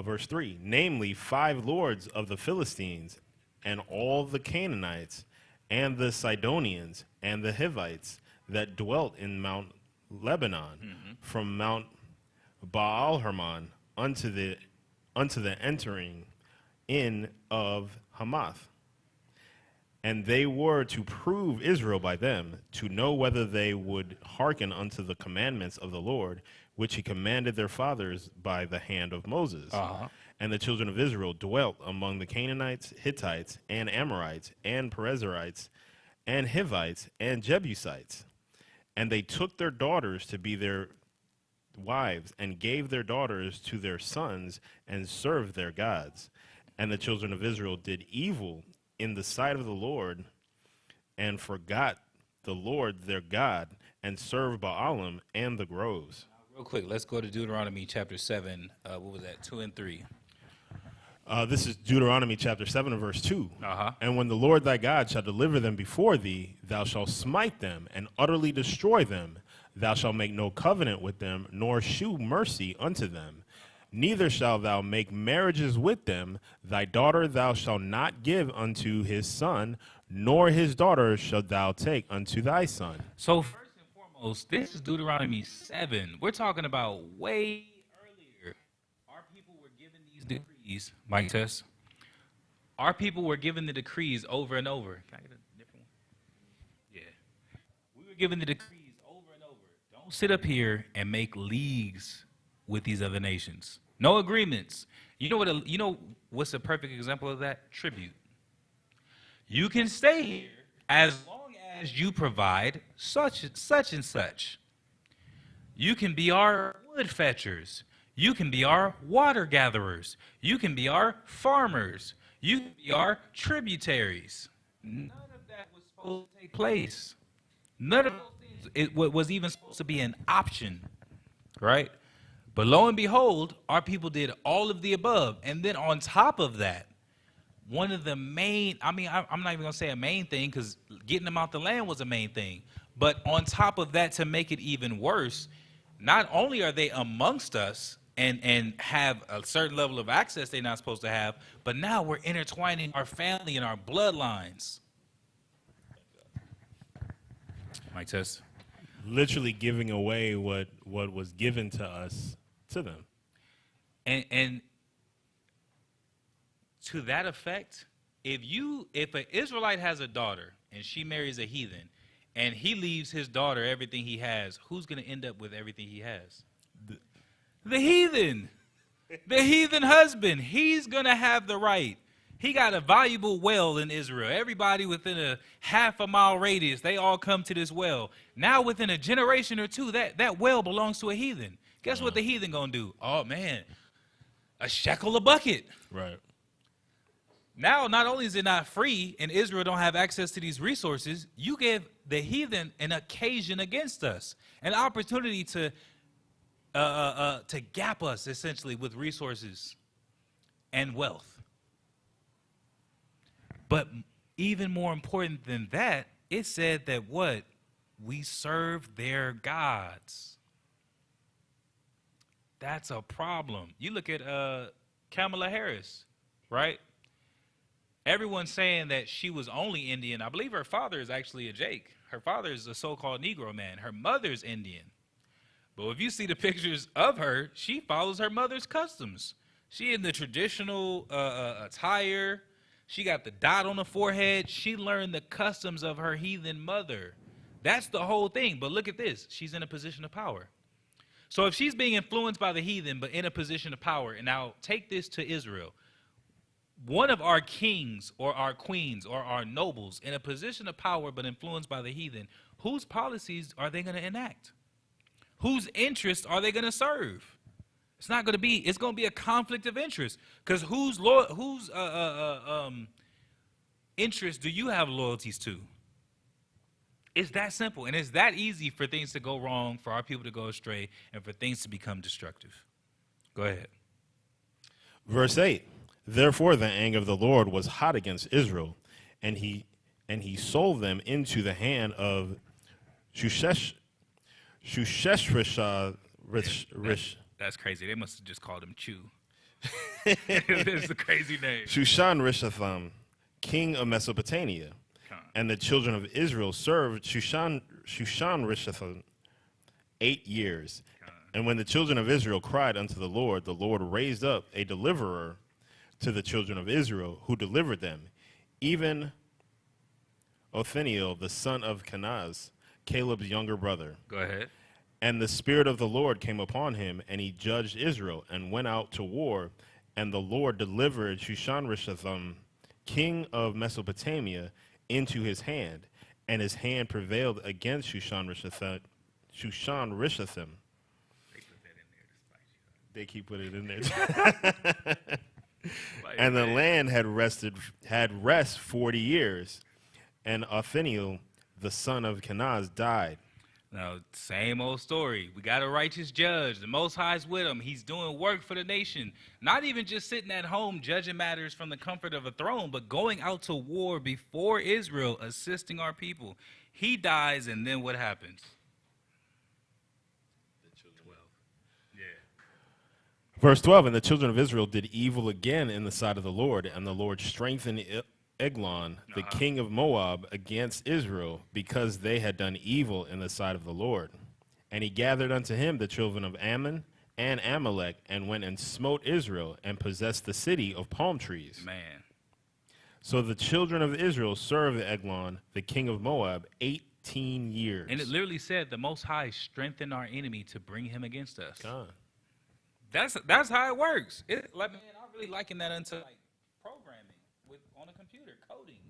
Verse 3, namely 5 lords of the Philistines, and all the Canaanites, and the Sidonians, and the Hivites that dwelt in Mount Lebanon, from Mount Baal Hermon unto the entering in of Hamath. And they were to prove Israel by them, to know whether they would hearken unto the commandments of the Lord, which he commanded their fathers by the hand of Moses. And the children of Israel dwelt among the Canaanites, Hittites, and Amorites, and Perizzites, and Hivites, and Jebusites. And they took their daughters to be their wives, and gave their daughters to their sons, and served their gods. And the children of Israel did evil in the sight of the Lord, and forgot the Lord their God, and served Baalim and the groves. Real quick, let's go to Deuteronomy chapter 7. What was that, 2 and 3? This is Deuteronomy chapter 7 and verse 2. Uh-huh. And when the Lord thy God shall deliver them before thee, thou shalt smite them and utterly destroy them. Thou shalt make no covenant with them, nor shew mercy unto them. Neither shalt thou make marriages with them. Thy daughter thou shalt not give unto his son, nor his daughter shalt thou take unto thy son. So first and foremost, this is Deuteronomy 7. We're talking about way earlier. Our people were given these decrees. Mic test. Our people were given the decrees over and over. Can I get a different one? Yeah. We were given the decrees over and over. Don't sit up here and make leagues with these other nations. No agreements. You know what's a perfect example of that? Tribute. You can stay here as long as you provide such and such. You can be our wood fetchers. You can be our water gatherers. You can be our farmers. You can be our tributaries. None of that was supposed to take place. None of those things was even supposed to be an option, right? But lo and behold, our people did all of the above. And then on top of that, one of the main, I'm not even going to say a main thing, because getting them out the land was a main thing. But on top of that, to make it even worse, not only are they amongst us and have a certain level of access they're not supposed to have, but now we're intertwining our family and our bloodlines. Mic test. Literally giving away what was given to us to them. And to that effect, if an Israelite has a daughter and she marries a heathen and he leaves his daughter everything he has, who's going to end up with everything he has? The heathen. The heathen husband. He's going to have the right. He got a valuable well in Israel. Everybody within a half-a-mile radius, they all come to this well. Now within a generation or two, that well belongs to a heathen. Guess what the heathen going to do? Oh, man, a shekel a bucket. Right. Now, not only is it not free and Israel don't have access to these resources, you give the heathen an occasion against us, an opportunity to gap us, essentially, with resources and wealth. But even more important than that, it said that what? We serve their gods. That's a problem. You look at Kamala Harris, right? Everyone's saying that she was only Indian. I believe her father is actually a Jake. Her father is a so-called Negro man. Her mother's Indian. But if you see the pictures of her, she follows her mother's customs. She in the traditional attire. She got the dot on the forehead. She learned the customs of her heathen mother. That's the whole thing. But look at this. She's in a position of power. So if she's being influenced by the heathen but in a position of power, and now take this to Israel, one of our kings or our queens or our nobles in a position of power but influenced by the heathen, whose policies are they going to enact? Whose interests are they going to serve? It's not going to be, it's going to be a conflict of interest. Because whose interest do you have loyalties to? It's that simple. And it's that easy for things to go wrong, for our people to go astray, and for things to become destructive. Go ahead. Verse 8. Therefore the anger of the Lord was hot against Israel, and he sold them into the hand of Shusheshrisha. That's crazy. They must have just called him Chew. It's a crazy name. Shushan Rishatham, king of Mesopotamia. And the children of Israel served Shushan Rishatham 8 years. And when the children of Israel cried unto the Lord raised up a deliverer to the children of Israel, who delivered them, even Othniel, the son of Kenaz, Caleb's younger brother. Go ahead. And the Spirit of the Lord came upon him, and he judged Israel, and went out to war. And the Lord delivered Shushan-Rishatham, king of Mesopotamia, into his hand, and his hand prevailed against Shushan-Rishatham. They keep putting it in there. And the land had rest 40 years, and Othniel, the son of Kenaz, died. Now, same old story. We got a righteous judge. The Most High's with him. He's doing work for the nation. Not even just sitting at home judging matters from the comfort of a throne, but going out to war before Israel, assisting our people. He dies, and then what happens? Verse 12, and the children of Israel did evil again in the sight of the Lord, and the Lord strengthened Eglon, the king of Moab, against Israel, because they had done evil in the sight of the Lord. And he gathered unto him the children of Ammon and Amalek, and went and smote Israel, and possessed the city of palm trees. Man. So the children of Israel served Eglon, the king of Moab, 18 years. And it literally said the Most High strengthened our enemy to bring him against us. God. That's how it works. Man, I really liken that into like programming on a computer, coding.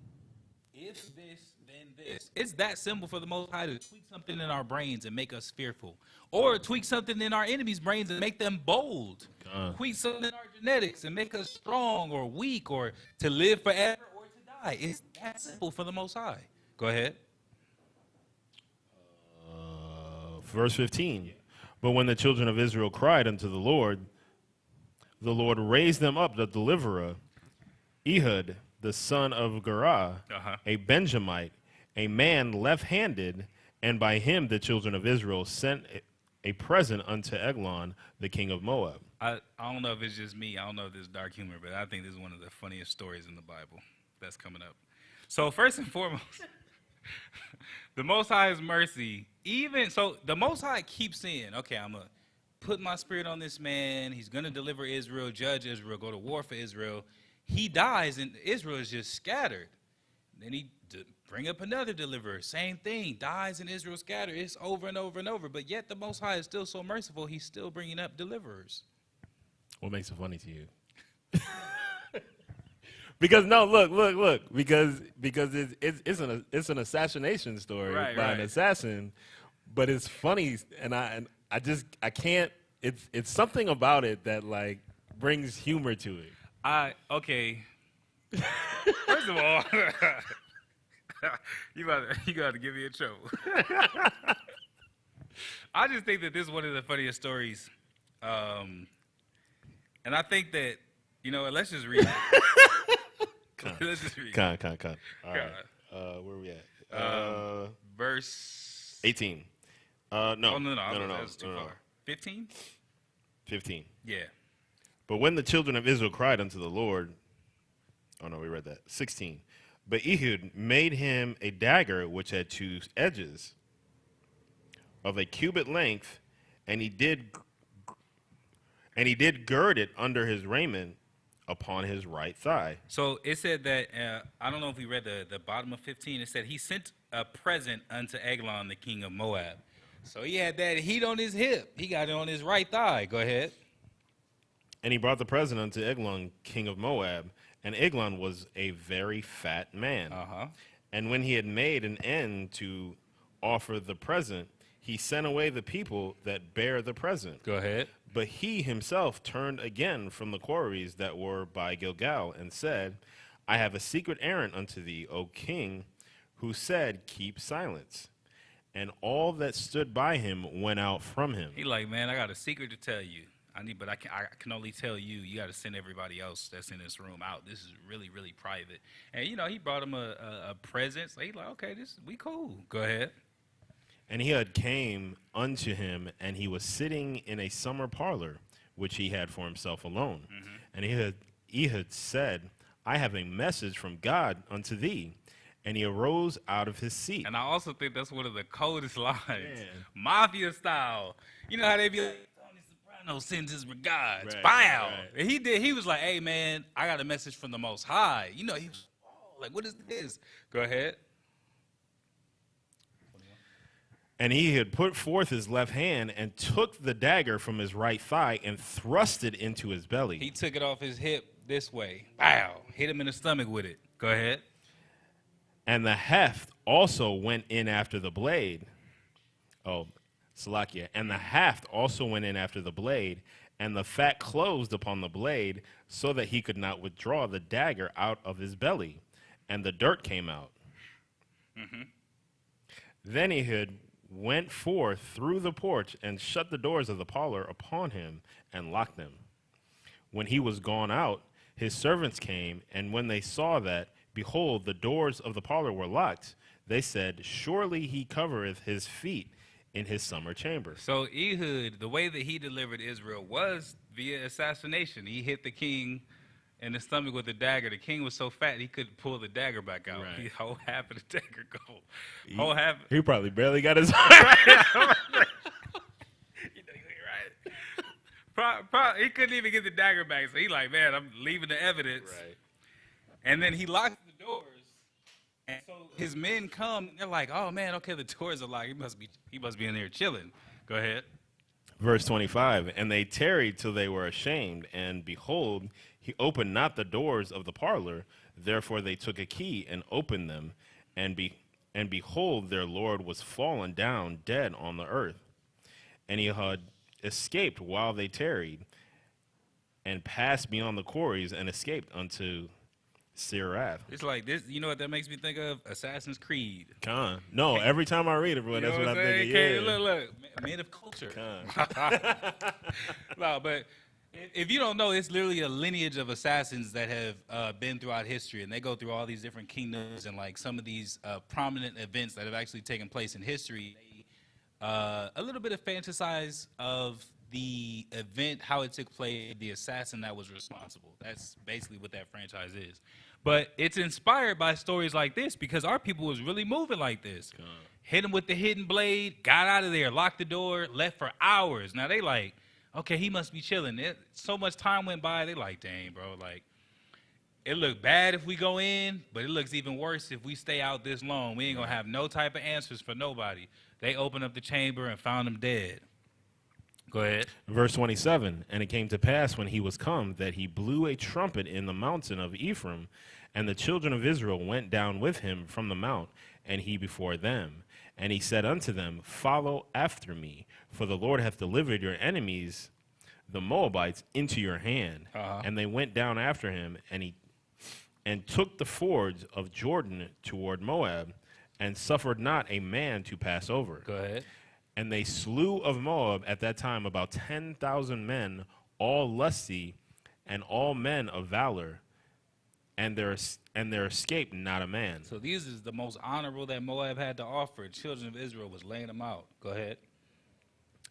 If this, then this. It's that simple for the Most High to tweak something in our brains and make us fearful, or tweak something in our enemies' brains and make them bold. Tweak something in our genetics and make us strong or weak, or to live forever or to die. It's that simple for the Most High. Go ahead. Verse 15. But when the children of Israel cried unto the Lord raised them up the deliverer, Ehud, the son of Gera, a Benjamite, a man left-handed, and by him the children of Israel sent a present unto Eglon, the king of Moab. I don't know if it's just me. I don't know if this is dark humor, but I think this is one of the funniest stories in the Bible that's coming up. So first and foremost, the Most High's mercy, the Most High keeps saying, okay, I'm going to put my spirit on this man. He's going to deliver Israel, judge Israel, go to war for Israel. He dies, and Israel is just scattered. Then he bring up another deliverer, same thing, dies, and Israel scattered. It's over and over and over. But yet the Most High is still so merciful, he's still bringing up deliverers. What makes it funny to you? Because no, look, because it's an assassination story by an assassin, but it's funny, and I can't. It's something about it that like brings humor to it. Okay. First of all, you got to give me a trouble. I just think that this is one of the funniest stories, and I think that let's just read it. Let's just read. Con. All right. Where are we at? Verse 18. No. Oh, no. That's too far. 15? 15. Yeah. But when the children of Israel cried unto the Lord, oh no, we read that. 16. But Ehud made him a dagger which had 2 edges of a cubit length, and he did gird it under his raiment upon his right thigh. So it said that, I don't know if we read the bottom of 15, it said he sent a present unto Eglon, the king of Moab. So he had that heat on his hip. He got it on his right thigh. Go ahead. And he brought the present unto Eglon, king of Moab, and Eglon was a very fat man. Uh-huh. And when he had made an end to offer the present, he sent away the people that bare the present. Go ahead. But he himself turned again from the quarries that were by Gilgal, and said, I have a secret errand unto thee, O king, who said, keep silence. And all that stood by him went out from him. He like, man, I got a secret to tell you. I can only tell you. You got to send everybody else that's in this room out. This is really, really private. And he brought him a present. So he like, okay, we cool. Go ahead. And he had came unto him, and he was sitting in a summer parlor, which he had for himself alone. Mm-hmm. And he had said, I have a message from God unto thee. And he arose out of his seat. And I also think that's one of the coldest lines, Man. mafia style. You know how they be like, Tony Soprano sends his regards. Right, Bow. right. And he was like, hey, man, I got a message from the Most High. He was like, what is this? Go ahead. And he had put forth his left hand and took the dagger from his right thigh and thrust it into his belly. He took it off his hip this way. Bow. Hit him in the stomach with it. Go ahead. And the heft also went in after the blade. Oh, Salakia. And the haft also went in after the blade, and the fat closed upon the blade, so that he could not withdraw the dagger out of his belly. And the dirt came out. Mm-hmm. Then Ehud went forth through the porch and shut the doors of the parlor upon him and locked them. When he was gone out, his servants came, and when they saw that, behold, the doors of the parlor were locked, they said, surely he covereth his feet in his summer chamber. So Ehud, the way that he delivered Israel was via assassination. He hit the king in the stomach with a dagger. The king was so fat he couldn't pull the dagger back out. Right. He whole half of the dagger go. Whole half. He probably barely got his You're right. He couldn't even get the dagger back. So he like, man, I'm leaving the evidence. Right. And then he locked the doors. And so his men come. And they're like, oh man, okay, the doors are locked. He must be in there chilling. Go ahead. Verse 25, and they tarried till they were ashamed, and behold, he opened not the doors of the parlor. Therefore they took a key and opened them, and behold, their Lord was fallen down dead on the earth. And he had escaped while they tarried, and passed beyond the quarries, and escaped unto Sirath. It's like this. You know what that makes me think of? Assassin's Creed. Con. No, every time I read it, bro, You that's know what I I'm think of. saying? Yeah. Look. Men of culture. Con. No, but if you don't know, it's literally a lineage of assassins that have been throughout history, and they go through all these different kingdoms and like some of these prominent events that have actually taken place in history. A little bit of fantasize of the event, how it took place, the assassin that was responsible. That's basically what that franchise is. But it's inspired by stories like this because our people was really moving like this. Hit him with the hidden blade, got out of there, locked the door, left for hours. Now they like, okay, he must be chilling. So much time went by, they like, dang, bro, like, it looked bad if we go in, but it looks even worse if we stay out this long. We ain't gonna have no type of answers for nobody. They opened up the chamber and found him dead. Go ahead. Verse 27, and it came to pass when he was come that he blew a trumpet in the mountain of Ephraim, and the children of Israel went down with him from the mount, and he before them. And he said unto them, follow after me, for the Lord hath delivered your enemies, the Moabites, into your hand. And they went down after him, and took the fords of Jordan toward Moab, and suffered not a man to pass over. Go ahead. And they slew of Moab at that time about 10,000 men, all lusty, and all men of valor, and there escaped not a man. So these is the most honorable that Moab had to offer. Children of Israel was laying them out. Go ahead.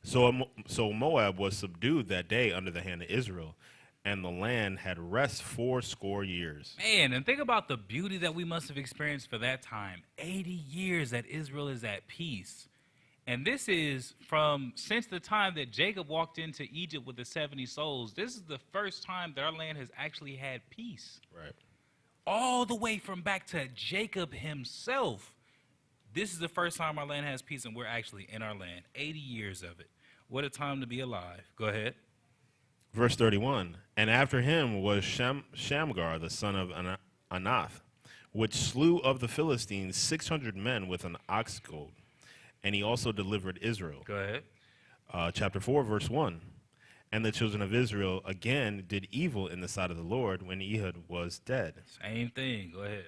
So Moab was subdued that day under the hand of Israel, and the land had rest 80 years. Man, and think about the beauty that we must have experienced for that time. 80 years that Israel is at peace. And this is since the time that Jacob walked into Egypt with the 70 souls, this is the first time that our land has actually had peace. Right. All the way from back to Jacob himself. This is the first time our land has peace, and we're actually in our land. 80 years of it. What a time to be alive. Go ahead. Verse 31. And after him was Shamgar, the son of Anath, which slew of the Philistines 600 men with an ox goad. And he also delivered Israel. Go ahead. Chapter 4, verse 1. And the children of Israel again did evil in the sight of the Lord when Ehud was dead. Same thing. Go ahead.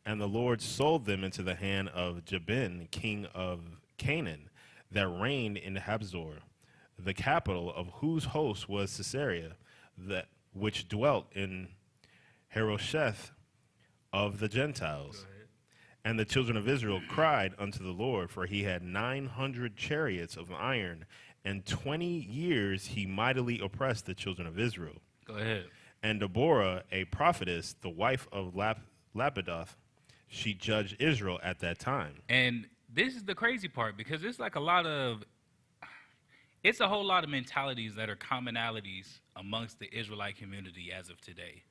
And the Lord sold them into the hand of Jabin, king of Canaan, that reigned in Habzor, the capital of whose host was Caesarea, that which dwelt in Harosheth of the Gentiles. And the children of Israel cried unto the Lord, for he had 900 chariots of iron, and 20 years he mightily oppressed the children of Israel. Go ahead. And Deborah, a prophetess, the wife of Lapidoth, she judged Israel at that time. And this is the crazy part, because it's like it's a whole lot of mentalities that are commonalities amongst the Israelite community as of today.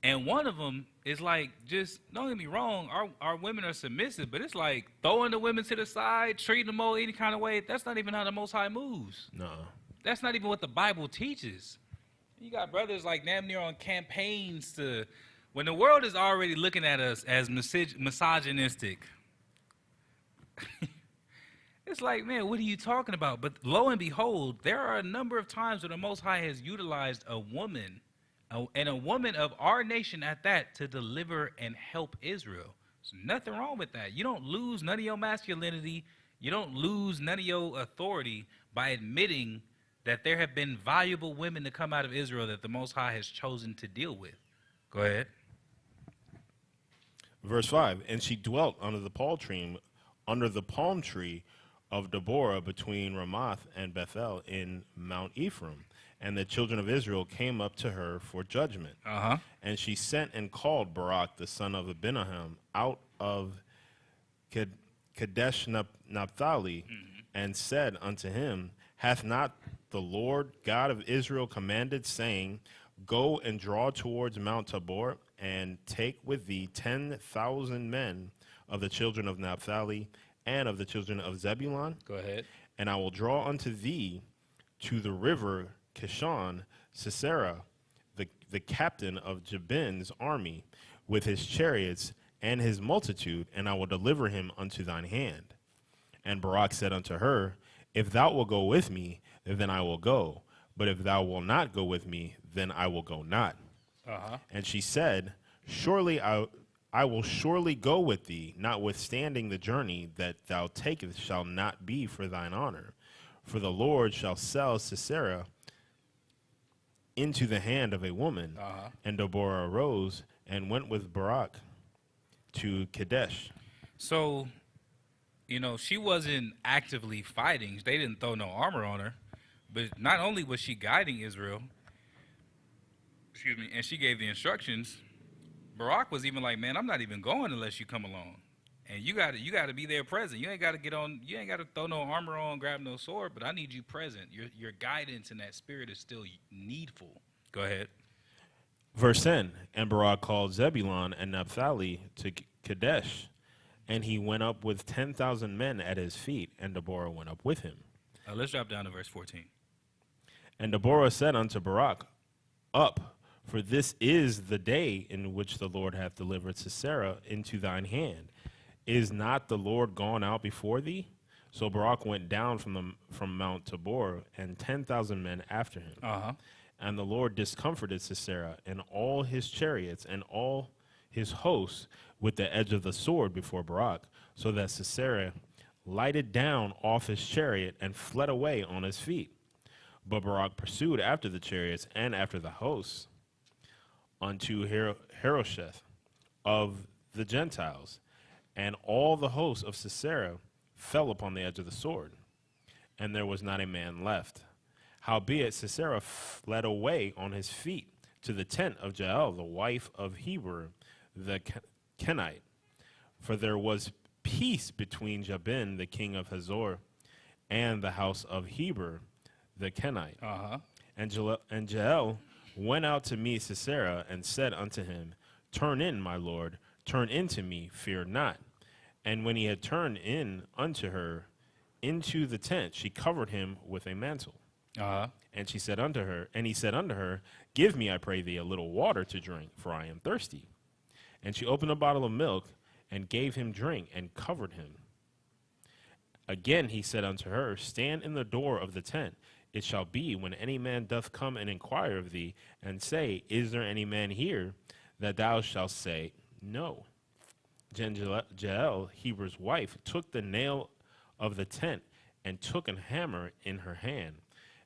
And one of them is like, just don't get me wrong, our women are submissive, but it's like throwing the women to the side, treating them all any kind of way. That's not even how the Most High moves. No. That's not even what the Bible teaches. You got brothers like damn near on campaigns to, when the world is already looking at us as misogynistic. It's like, man, what are you talking about? But lo and behold, there are a number of times where the Most High has utilized a woman, and a woman of our nation at that, to deliver and help Israel. There's nothing wrong with that. You don't lose none of your masculinity. You don't lose none of your authority by admitting that there have been valuable women to come out of Israel that the Most High has chosen to deal with. Go ahead. Verse 5. And she dwelt under the palm tree of Deborah between Ramoth and Bethel in Mount Ephraim. And the children of Israel came up to her for judgment. And she sent and called Barak, the son of Abinoam, out of Kadesh Naphtali, and said unto him, Hath not the Lord God of Israel commanded, saying, Go and draw towards Mount Tabor, and take with thee 10,000 men of the children of Naphtali and of the children of Zebulun? Go ahead. And I will draw unto thee to the river Kishon, Sisera, the captain of Jabin's army, with his chariots and his multitude, and I will deliver him unto thine hand. And Barak said unto her, If thou wilt go with me, then I will go. But if thou wilt not go with me, then I will go not. And she said, Surely I will surely go with thee, notwithstanding the journey that thou takest shall not be for thine honor. For the Lord shall sell Sisera into the hand of a woman. And Deborah arose and went with Barak to Kadesh. So, you know, she wasn't actively fighting. They didn't throw no armor on her. But not only was she guiding Israel, and she gave the instructions, Barak was even like, man, I'm not even going unless you come along. And you gotta be there present. You ain't gotta throw no armor on, grab no sword, but I need you present. Your guidance in that spirit is still needful. Go ahead. Verse 10, and Barak called Zebulun and Naphtali to Kadesh, and he went up with 10,000 men at his feet, and Deborah went up with him. Let's drop down to verse 14. And Deborah said unto Barak, Up, for this is the day in which the Lord hath delivered Sisera into thine hand. Is not the Lord gone out before thee? So Barak went down from Mount Tabor, and 10,000 men after him. And the Lord discomforted Sisera and all his chariots and all his hosts with the edge of the sword before Barak, so that Sisera lighted down off his chariot and fled away on his feet. But Barak pursued after the chariots and after the hosts unto Harosheth of the Gentiles, and all the hosts of Sisera fell upon the edge of the sword, and there was not a man left. Howbeit Sisera fled away on his feet to the tent of Jael, the wife of Heber the Kenite. For there was peace between Jabin, the king of Hazor, and the house of Heber the Kenite. And Jael went out to meet Sisera and said unto him, Turn in, my lord, turn in to me, fear not. And when he had turned in unto her into the tent, she covered him with a mantle. Uh-huh. And she said unto her, and he said unto her, Give me, I pray thee, a little water to drink, for I am thirsty. And she opened a bottle of milk and gave him drink and covered him. Again he said unto her, Stand in the door of the tent. It shall be, when any man doth come and inquire of thee, and say, Is there any man here? That thou shalt say, No. Then Jael, Heber's wife, took the nail of the tent, and took an hammer in her hand,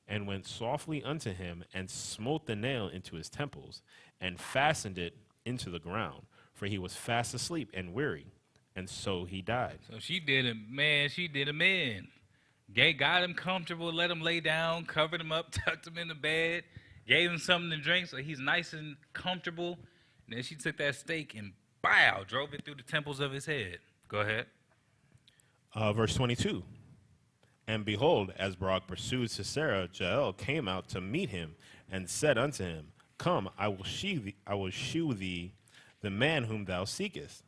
and went softly unto him, and smote the nail into his temples, and fastened it into the ground, for he was fast asleep and weary, and so he died. So she did a man. Got him comfortable, let him lay down, covered him up, tucked him in the bed, gave him something to drink so he's nice and comfortable. And then she took that stake and bow, drove it through the temples of his head. Go ahead. Verse 22. And behold, as Barak pursued Sisera, Jael came out to meet him, and said unto him, Come, I will shew thee the man whom thou seekest.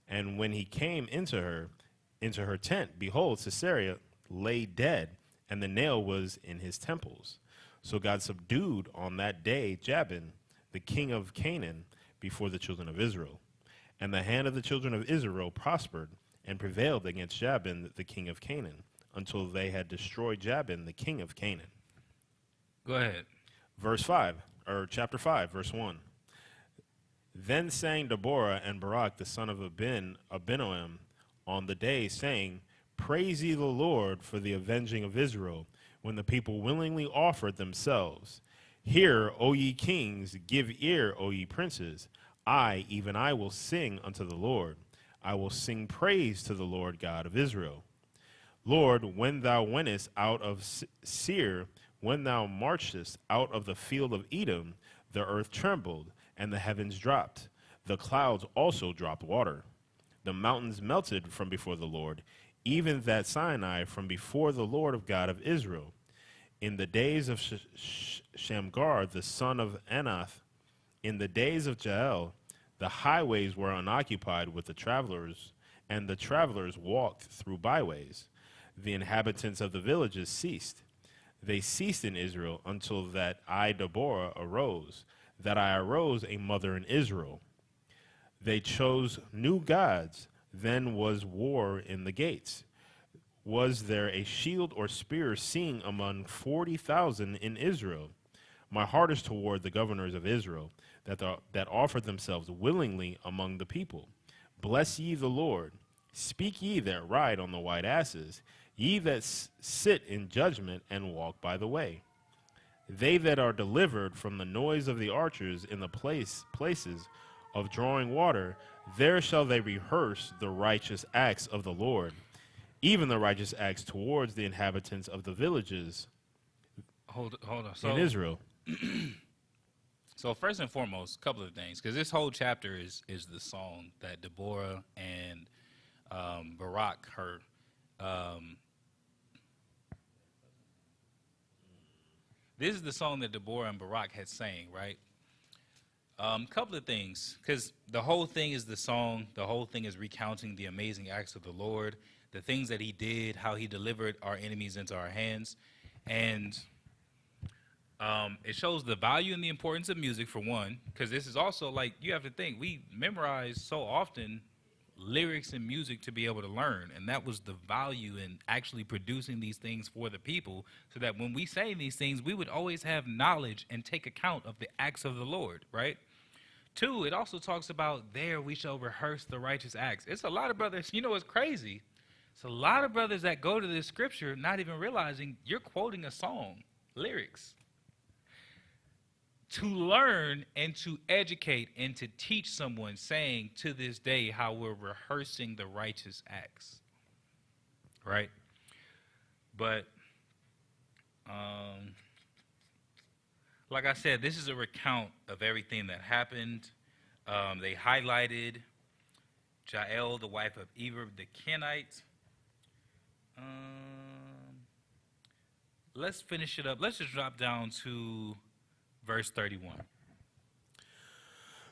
And when he came into her tent, behold, Sisera lay dead, and the nail was in his temples. So God subdued on that day Jabin, the king of Canaan, before the children of Israel. And the hand of the children of Israel prospered and prevailed against Jabin, the king of Canaan, until they had destroyed Jabin, the king of Canaan. Go ahead. Chapter 5, verse 1. Then sang Deborah and Barak, the son of Abinoam, on the day, saying, Praise ye the Lord for the avenging of Israel, when the people willingly offered themselves. Hear, O ye kings, give ear, O ye princes. I, even I, will sing unto the Lord. I will sing praise to the Lord God of Israel. Lord, when thou wentest out of Seir, when thou marchest out of the field of Edom, the earth trembled, and the heavens dropped. The clouds also dropped water. The mountains melted from before the Lord, even that Sinai from before the Lord of God of Israel. In the days of Shamgar, the son of Anath, in the days of Jael, the highways were unoccupied with the travelers, and the travelers walked through byways. The inhabitants of the villages ceased. They ceased in Israel until that I, Deborah, arose, that I arose a mother in Israel. They chose new gods. Then was war in the gates. Was there a shield or spear seen among 40,000 in Israel? My heart is toward the governors of Israel, that offered themselves willingly among the people. Bless ye the Lord. Speak ye that ride on the white asses, ye that sit in judgment and walk by the way. They that are delivered from the noise of the archers in the places of drawing water, there shall they rehearse the righteous acts of the Lord, even the righteous acts towards the inhabitants of the villages Hold on. in Israel. So first and foremost, a couple of things, because this whole chapter is the song that Deborah and Barak heard. This is the song that Deborah and Barak had sang, right? Couple of things, because the whole thing is the song. The whole thing is recounting the amazing acts of the Lord, the things that he did, how he delivered our enemies into our hands. And it shows the value and the importance of music, for one, because this is also, like, you have to think, we memorize so often lyrics and music to be able to learn, and that was the value in actually producing these things for the people, so that when we say these things, we would always have knowledge and take account of the acts of the Lord, right? 2, it also talks about there we shall rehearse the righteous acts. It's a lot of brothers, you know what's crazy? It's a lot of brothers that go to this scripture not even realizing you're quoting a song, lyrics. To learn and to educate and to teach someone, saying to this day how we're rehearsing the righteous acts, right? But like I said, this is a recount of everything that happened. They highlighted Jael, the wife of Eber the Kenite. Let's finish it up. Let's just drop down to verse 31.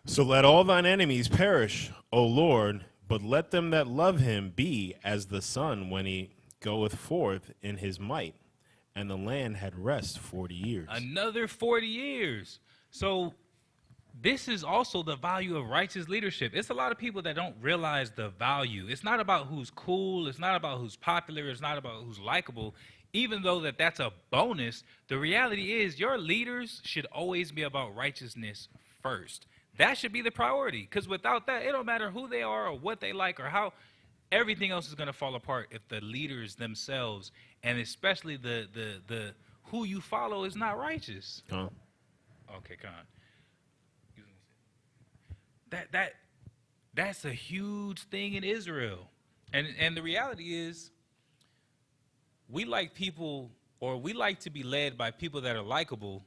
So let all thine enemies perish, O Lord, but let them that love him be as the sun when he goeth forth in his might, and the land had rest 40 years. Another 40 years. So this is also the value of righteous leadership. It's a lot of people that don't realize the value. It's not about who's cool. It's not about who's popular. It's not about who's likable. Even though that's a bonus, the reality is your leaders should always be about righteousness first. That should be the priority, because without that, it don't matter who they are or what they like or how. Everything else is going to fall apart if the leaders themselves, and especially the who you follow, is not righteous. Huh? Okay, Con. That's a huge thing in Israel, and the reality is, we like people, or we like to be led by people that are likable,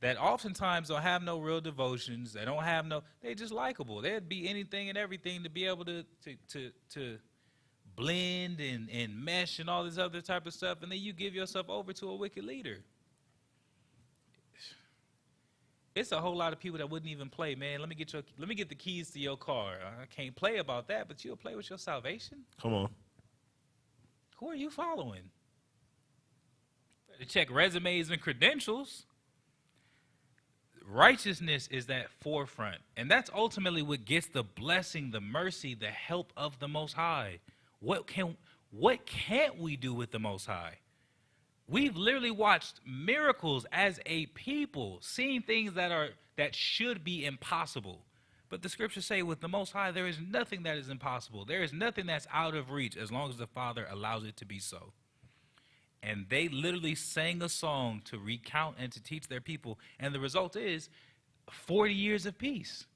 that oftentimes don't have no real devotions. They don't have no. They just likable. They'd be anything and everything to be able to blend and mesh and all this other type of stuff, and then you give yourself over to a wicked leader. It's a whole lot of people that wouldn't even play, man. Let me get the keys to your car. I can't play about that, but you'll play with your salvation? Come on. Who are you following? Better check resumes and credentials. Righteousness is that forefront, and that's ultimately what gets the blessing, the mercy, the help of the Most High. What can't we do with the Most High? We've literally watched miracles as a people, seeing things that should be impossible. But the scriptures say with the Most High, there is nothing that is impossible. There is nothing that's out of reach as long as the Father allows it to be so. And they literally sang a song to recount and to teach their people. And the result is 40 years of peace.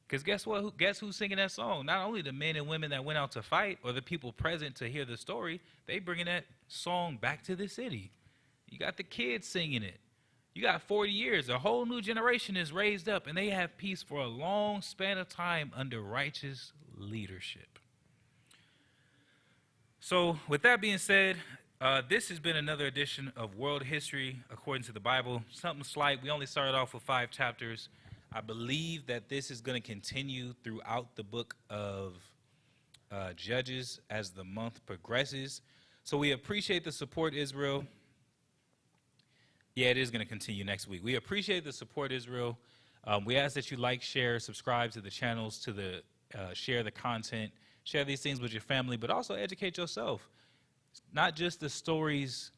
Because guess what? Guess who's singing that song? Not only the men and women that went out to fight or the people present to hear the story, they bringing that song back to the city. You got the kids singing it. You got 40 years. A whole new generation is raised up, and they have peace for a long span of time under righteous leadership. So with that being said, this has been another edition of World History According to the Bible. Something slight. We only started off with 5 chapters. I believe that this is going to continue throughout the book of Judges as the month progresses. So we appreciate the support, Israel. Yeah, it is going to continue next week. We appreciate the support, Israel. We ask that you like, share, subscribe to the channels, share the content, share these things with your family, but also educate yourself. Not just the stories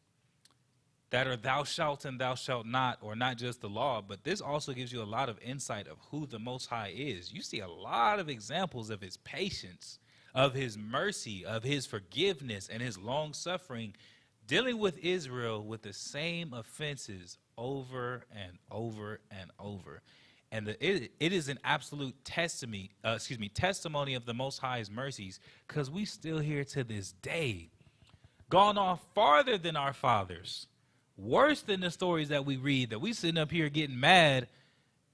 that are thou shalt and thou shalt not, or not just the law, but this also gives you a lot of insight of who the Most High is. You see a lot of examples of his patience, of his mercy, of his forgiveness, and his long suffering, dealing with Israel with the same offenses over and over and over. And it is an absolute testimony of the Most High's mercies, because we still here to this day, gone off farther than our fathers, worse than the stories that we read, that we sitting up here getting mad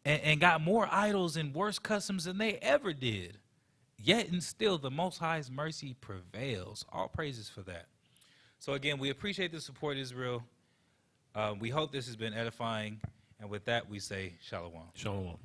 and got more idols and worse customs than they ever did. Yet and still the Most High's mercy prevails. All praises for that. So again, we appreciate the support, Israel. We hope this has been edifying. And with that, we say shalom. Shalom.